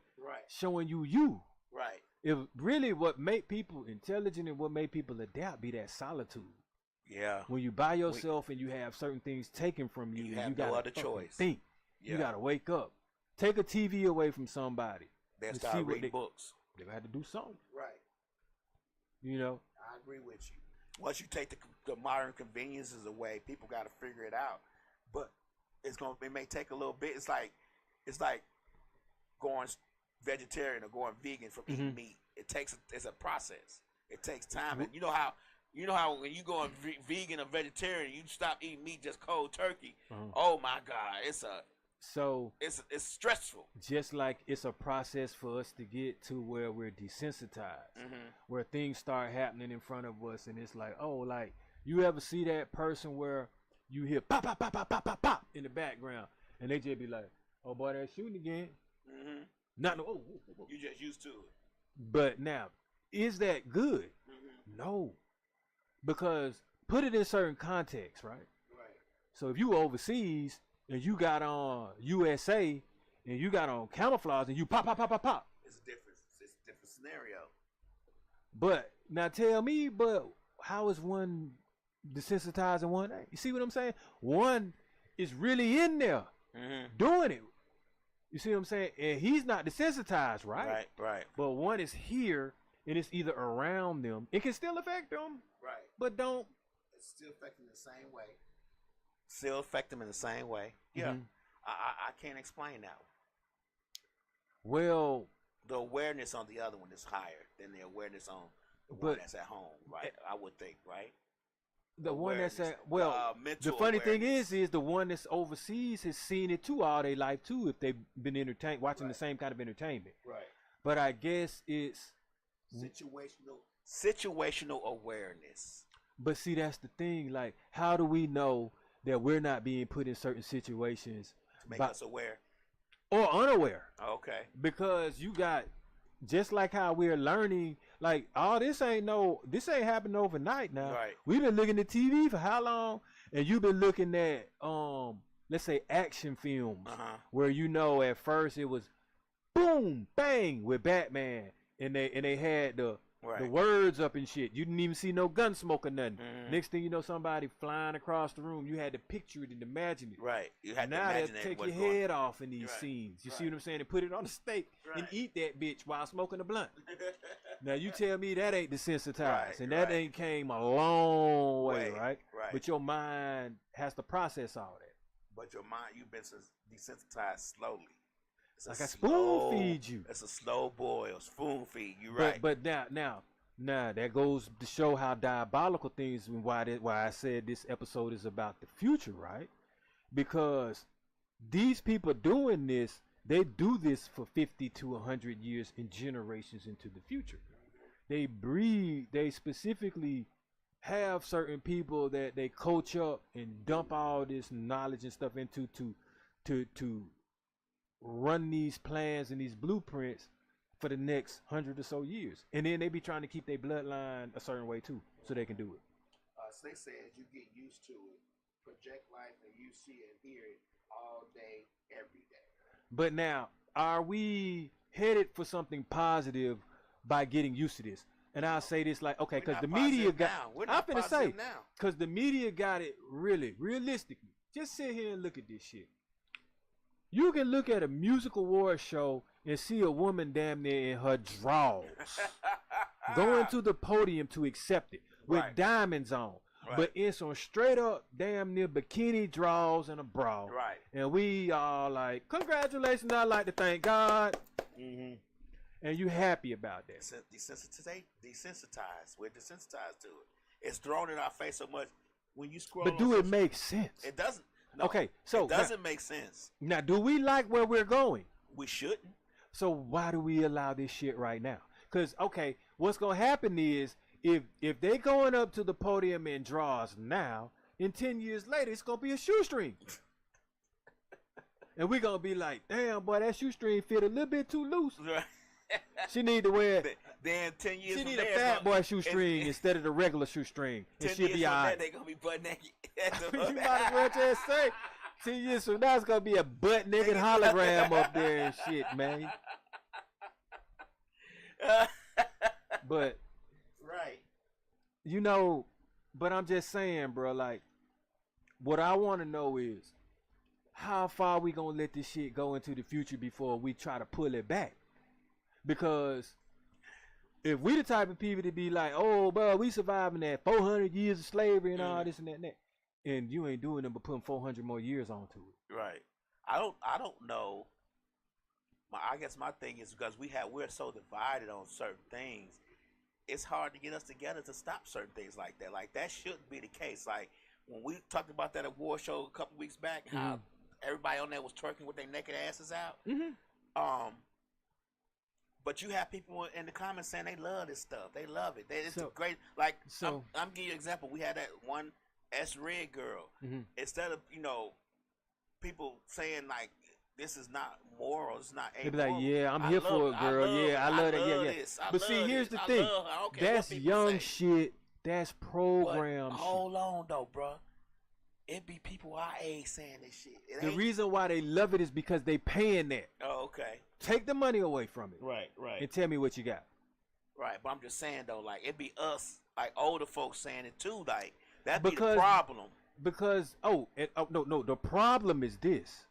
showing you. Right. If really what made people intelligent and what made people adapt be that solitude. Yeah. When you by yourself and you have certain things taken from you, you and have you got no other choice. Think. Yeah. You gotta wake up. Take a TV away from somebody. They'll start reading books. They had to do something. Right. You know. I agree with you. Once you take the modern conveniences away, people got to figure it out. But it may take a little bit. It's like going vegetarian or going vegan from eating meat. It's a process. It takes time. And you know how when you go vegan or vegetarian, you stop eating meat just cold turkey. Oh my God, it's stressful. Just like it's a process for us to get to where we're desensitized, where things start happening in front of us, and it's like, like you ever see that person where you hear pop pop pop pop pop pop pop in the background, and they just be like, oh boy, they're shooting again. Not no. You just used to it. But now, is that good? No. Because put it in certain contexts, right? Right. So if you overseas and you got on USA and you got on camouflage and you pop, pop, pop, pop, pop. It's a different scenario. But now tell me, how is one desensitized in one day? You see what I'm saying? One is really in there doing it. You see what I'm saying? And he's not desensitized, right? Right. But one is here and it's either around them. It can still affect them. Right. But don't. It's still affecting the same way. Still affect them in the same way. Yeah. I can't explain that one. Well, the awareness on the other one is higher than the awareness on the one that's at home, right? I would think, right? The one that's at the funny thing is the one that's overseas has seen it too all their life too. If they've been entertained, watching the same kind of entertainment, right? But I guess it's situational awareness. But see, that's the thing. Like, how do we know that we're not being put in certain situations to make us aware or unaware? Okay. Because you got, just like how we're learning, like, this ain't happening overnight now. Right. We've been looking at TV for how long? And you've been looking at, let's say action films where, at first it was boom, bang with Batman. And they had the The words up and shit. You didn't even see no gun smoke or nothing. Next thing you know, somebody flying across the room. You had to picture it and imagine it. Right. You had now to imagine they'll take your head off in these scenes. You see what I'm saying? And put it on a steak and eat that bitch while smoking a blunt. Now you tell me that ain't desensitized, and that ain't came a long way, right? But your mind has to process all that. But your mind, you've been desensitized slowly. It's like I spoon feed you. It's a slow boil, spoon feed. You right. But now that goes to show how diabolical things and why I said this episode is about the future, right? Because these people doing this, they do this for 50 to 100 years and generations into the future. They breed. They specifically have certain people that they coach up and dump all this knowledge and stuff into to run these plans and these blueprints for the next 100 or so years, and then they be trying to keep their bloodline a certain way too, so they can do it. So they say as you get used to it, project life, and you see and hear it all day, every day. But now, are we headed for something positive by getting used to this? And I'll say this like, okay, because the media got. I'm finna say, because the media got it really, realistically. Just sit here and look at this shit. You can look at a music award show and see a woman damn near in her drawers going to the podium to accept it with diamonds on. But it's on straight up damn near bikini draws and a bra. Right. And we are like, congratulations, I'd like to thank God. And you happy about that. Desensitized. We're desensitized to it. It's thrown in our face so much when you scroll. But do it make sense? It doesn't. No, okay, so it doesn't make sense. Now, do we like where we're going? We shouldn't. So why do we allow this shit right now? Because, okay, what's going to happen is if they going up to the podium in draws now, in 10 years later, it's going to be a shoestring. And we're going to be like, damn, boy, that shoestring fit a little bit too loose. She need to wear then 10 years she from need a fat boy shoestring instead of the regular shoestring. And she'll be all right. They're going to be butt naked. You might as well just say 10 years from now, it's going to be a butt naked hologram up there and shit, man. But, you know, but I'm just saying, bro, like, what I want to know is, how far we going to let this shit go into the future before we try to pull it back? Because if we the type of people to be like, oh, bro, we surviving that 400 years of slavery and all this and that, and you ain't doing them but putting 400 more years onto it. Right. I don't know. I guess my thing is because we're so divided on certain things, it's hard to get us together to stop certain things like that. Like, that shouldn't be the case. Like, when we talked about that award show a couple weeks back, how everybody on there was twerking with their naked asses out. But you have people in the comments saying they love this stuff. They love it. It's great. Like, I'm giving you an example. We had that one S-Red girl. Instead of, people saying, like, this is not moral, it's not amoral. They be like, yeah, I'm here for it, girl. I love that. Yeah. But see, here's the thing. That's young shit. That's programmed shit. Hold on, though, bro. It be people our age saying this shit. The reason why they love it is because they paying that. Oh, okay. Take the money away from it. Right. And tell me what you got. Right, but I'm just saying, though, like, it be us, like, older folks saying it, too. Like, that be the problem. Because, no, the problem is this.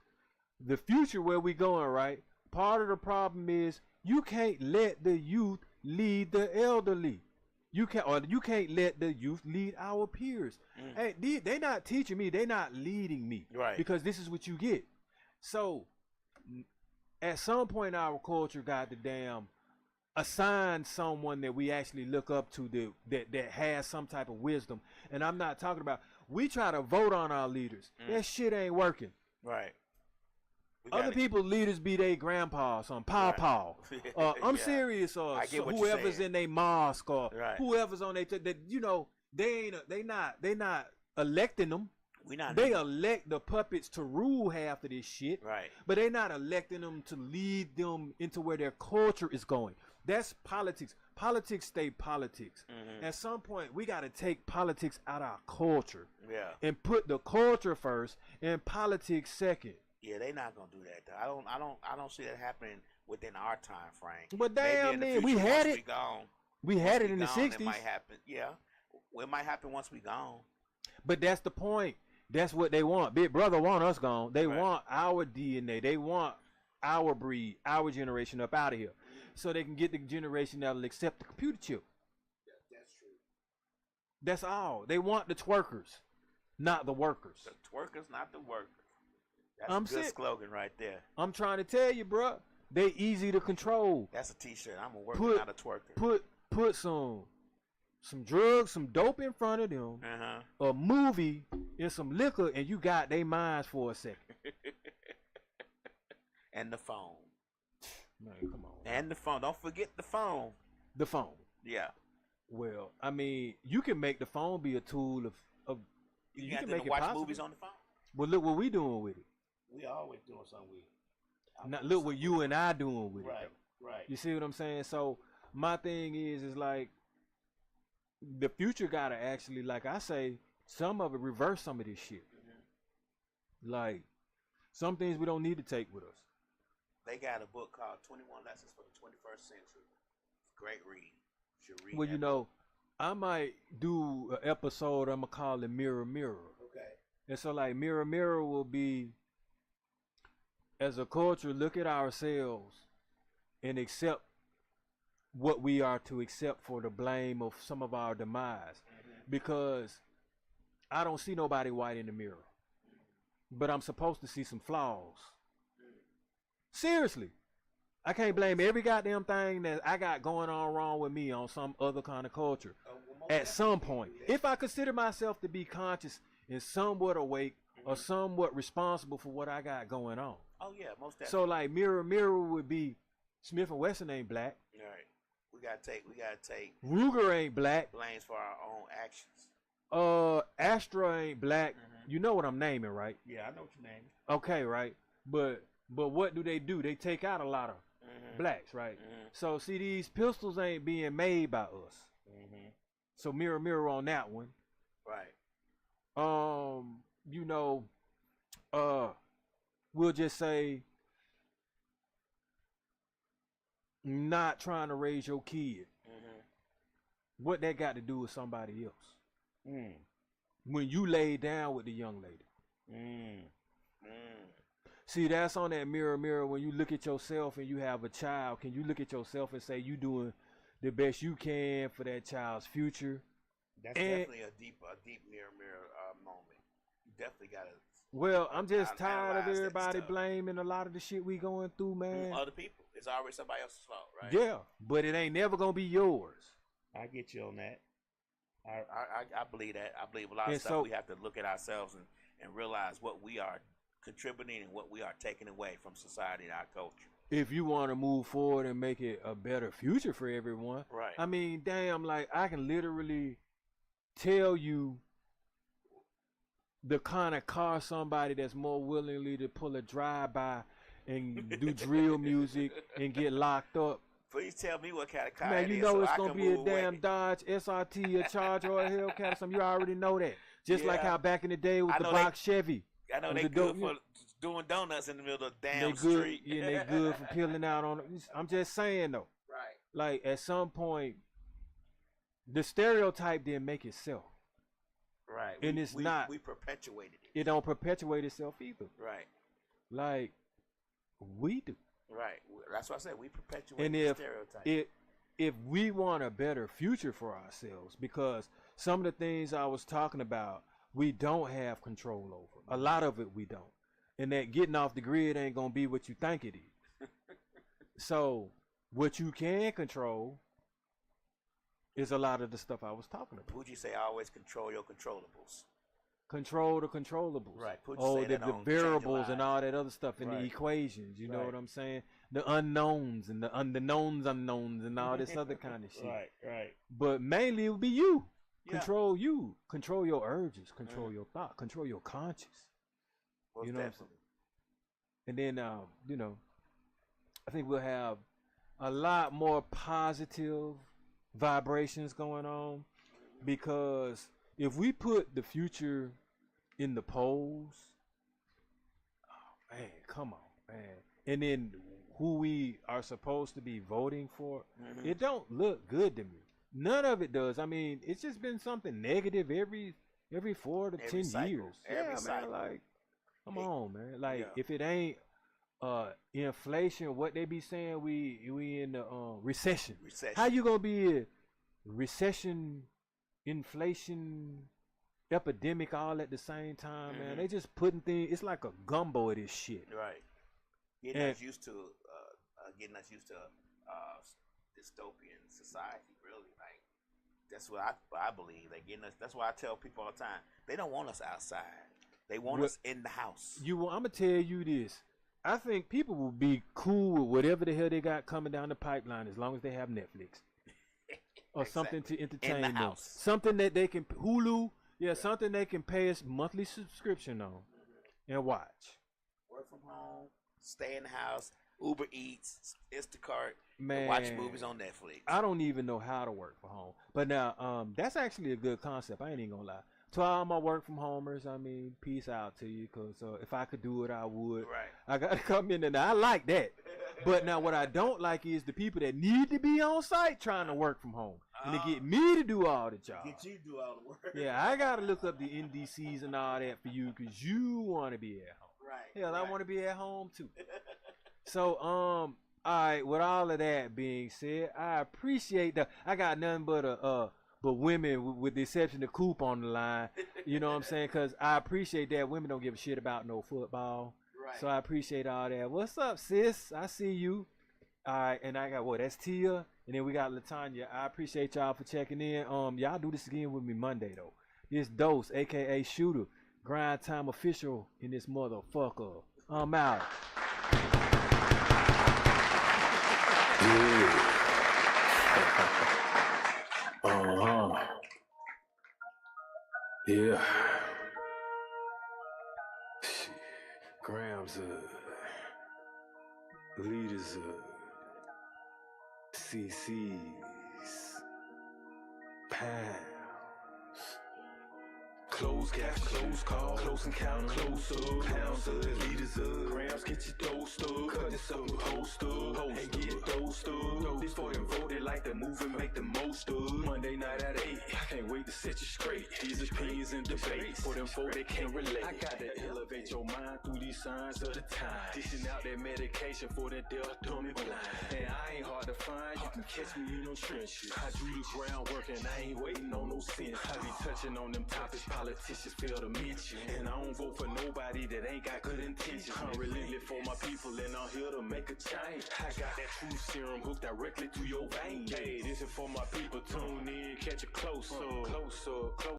The future where we going, right? Part of the problem is you can't let the youth lead the elderly. You can't let the youth lead our peers. Hey, they not teaching me. They not leading me. Right. Because this is what you get. So, at some point, our culture got to damn assign someone that we actually look up to that has some type of wisdom. And I'm not talking about, we try to vote on our leaders. That shit ain't working. Right. Other people's leaders be their grandpa, some pawpaw. I'm serious, or whoever's in their mosque, or whoever's on their they not electing them. They elect the puppets to rule half of this shit. Right. But they not electing them to lead them into where their culture is going. That's politics. Politics stay politics. At some point, we got to take politics out of our culture. Yeah. And put the culture first and politics second. Yeah, they not gonna do that though. I don't see that happening within our time frame. But damn, man, we had it. We Once had we it in the gone, 60s. It might happen. Yeah. Well, it might happen once we gone. But that's the point. That's what they want. Big Brother want us gone. They Right. want our DNA. They want our breed, our generation up out of here. So they can get the generation that'll accept the computer chip. That's true. That's all. They want the twerkers, not the workers. The twerkers, not the workers. That's I'm a good sick. slogan right there. I'm trying to tell you, bruh. They easy to control. That's a T-shirt. I'm a worker, not a twerker. Put some drugs, some dope in front of them, a movie, and some liquor, and you got their minds for a second. And the phone. Man, come on. And the phone. Don't forget the phone. The phone. Yeah. Well, I mean, you can make the phone be a tool of You can got make to it watch possible. movies on the phone. Well, look what we doing with it. We always doing something weird. Now, look what you and I doing with it. Right, right. You see what I'm saying? So my thing is like the future gotta actually, like I say, some of it reverse some of this shit. Like some things we don't need to take with us. They got a book called 21 Lessons for the 21st Century. Great read. You should read Well, that you know, I might do an episode. I'm gonna call it Mirror Mirror. Okay. And so like Mirror Mirror will be, as a culture, look at ourselves and accept what we are to accept for the blame of some of our demise. Because I don't see nobody white in the mirror, but I'm supposed to see some flaws. Seriously. I can't blame every goddamn thing that I got going on wrong with me on some other kind of culture. At some point, if I consider myself to be conscious and somewhat awake or somewhat responsible for what I got going on. Oh yeah, most definitely. So like Mirror Mirror would be Smith and Wesson ain't black. All right. We gotta take Ruger ain't black. blames for our own actions. Astra ain't black. You know what I'm naming, right? Yeah, I know what your name is. Okay, right. But what do? They take out a lot of blacks, right? So see, these pistols ain't being made by us. So Mirror Mirror on that one. Right. You know, we'll just say not trying to raise your kid. What that got to do with somebody else? When you lay down with the young lady. See, that's on that Mirror Mirror. When you look at yourself and you have a child, can you look at yourself and say you doing the best you can for that child's future? That's definitely a deep mirror moment. You definitely gotta. Well, I'm just tired of analyze that everybody stuff. blaming a lot of the shit we going through, man. Other people. It's always somebody else's fault, right? Yeah, but it ain't never gonna be yours. I get you on that. I believe that. I believe a lot of And stuff so- we have to look at ourselves and realize what we are contributing and what we are taking away from society and our culture. If you want to move forward and make it a better future for everyone, Right. I mean, damn, like I can literally tell you the kind of car somebody that's more willingly to pull a drive-by and do drill music and get locked up. Please tell me what kind of car Man, it you is know so it's I gonna can be a move away. damn Dodge SRT, a Charger, or a Hellcat or something. You already know that. Just like Yeah. how back in the day with I the know box Chevy. I know with they the good dope- for doing donuts in the middle of the They damn good, street. yeah, they good for peeling out on it. I'm just saying though, Right. like at some point, the stereotype didn't make itself. Right. And it's not. We perpetuated it. It don't perpetuate itself either. Right. Like we do. Right. That's why I said we perpetuate And the if stereotype. if we want a better future for ourselves, because some of the things I was talking about, we don't have control over. A lot of it we don't. And that getting off the grid ain't gonna be what you think it is. So what you can control is a lot of the stuff I was talking about. Would you say always control your controllables? Control the controllables. Right. Put Oh, say the that on variables Change and Your all that other stuff in Right. the equations. You know Right. what I'm saying? The unknowns and the unknowns and all this other kind of shit. Right. Right. But mainly it would be you. Yeah. Control you. Control your urges. Control your thought. Control your conscience. Most You know what I'm definitely. And then, you know, I think we'll have a lot more positive vibrations going on, because if we put the future in the polls, oh man, come on, man. And then who we are supposed to be voting for, it don't look good to me. None of it does. I mean, it's just been something negative every 4 to 10 years. Every Yeah, cycle. man. Like, come on, man. Like, if it ain't inflation, what they be saying, we in the recession. How you gonna be a recession, inflation, epidemic all at the same time, man? They just putting things. It's like a gumbo of this shit. Right. Getting us used to dystopian society. Really, like that's what I believe. They getting us. That's why I tell people all the time. They don't want us outside. They want us in the house. I'm gonna tell you this. I think people will be cool with whatever the hell they got coming down the pipeline as long as they have Netflix or something to entertain them. House. Something that they can Hulu, something they can pay us monthly subscription on and watch. Work from home, stay in the house, Uber Eats, Instacart, man, and watch movies on Netflix. I don't even know how to work from home, but now that's actually a good concept. I ain't even gonna lie. To all my work from homers, I mean, peace out to you, because if I could do it, I would. Right. I got to come in, and I like that. But now what I don't like is the people that need to be on site trying to work from home. And they get me to do all the jobs. Get you to do all the work. Yeah, I got to look up the NDCs and all that for you, because you want to be at home. Right. Hell, I want to be at home, too. So, all right, with all of that being said, I appreciate that. I got nothing but women, with the exception of Coop, on the line. You know what I'm saying? Because I appreciate that. Women don't give a shit about no football. Right. So I appreciate all that. What's up, sis? I see you. All right, and I got that's Tia, and then we got Latanya. I appreciate y'all for checking in. Y'all do this again with me Monday though. This Dose, aka Shooter, Grind Time Official in this motherfucker. I'm out. Yeah. Shit. Grams leaders CC's pounds. Close gap, close call, close encounter, close up, pounds of, leaders of, grams, get your dose up, cut this up, host up, and get dosed up. This for them voted like the movement, make the most of. Monday night at 8, I can't wait to set you straight. These opinions and debates, for them folk that can't relate. I gotta elevate your mind through these signs of the time. Dishing out that medication for that deaf, dumb, and blind. And I ain't hard to find, you can catch me in them trenches. I do the groundwork and I ain't waiting on no sense. I be touching on them topics politicians fail to mention. And I don't vote for nobody that ain't got good intentions. I'm relentless for my people and I'm here to make a change. I got that truth serum hooked directly to your vein. Hey, this is for my people, tune in, catch it close up, close up, close.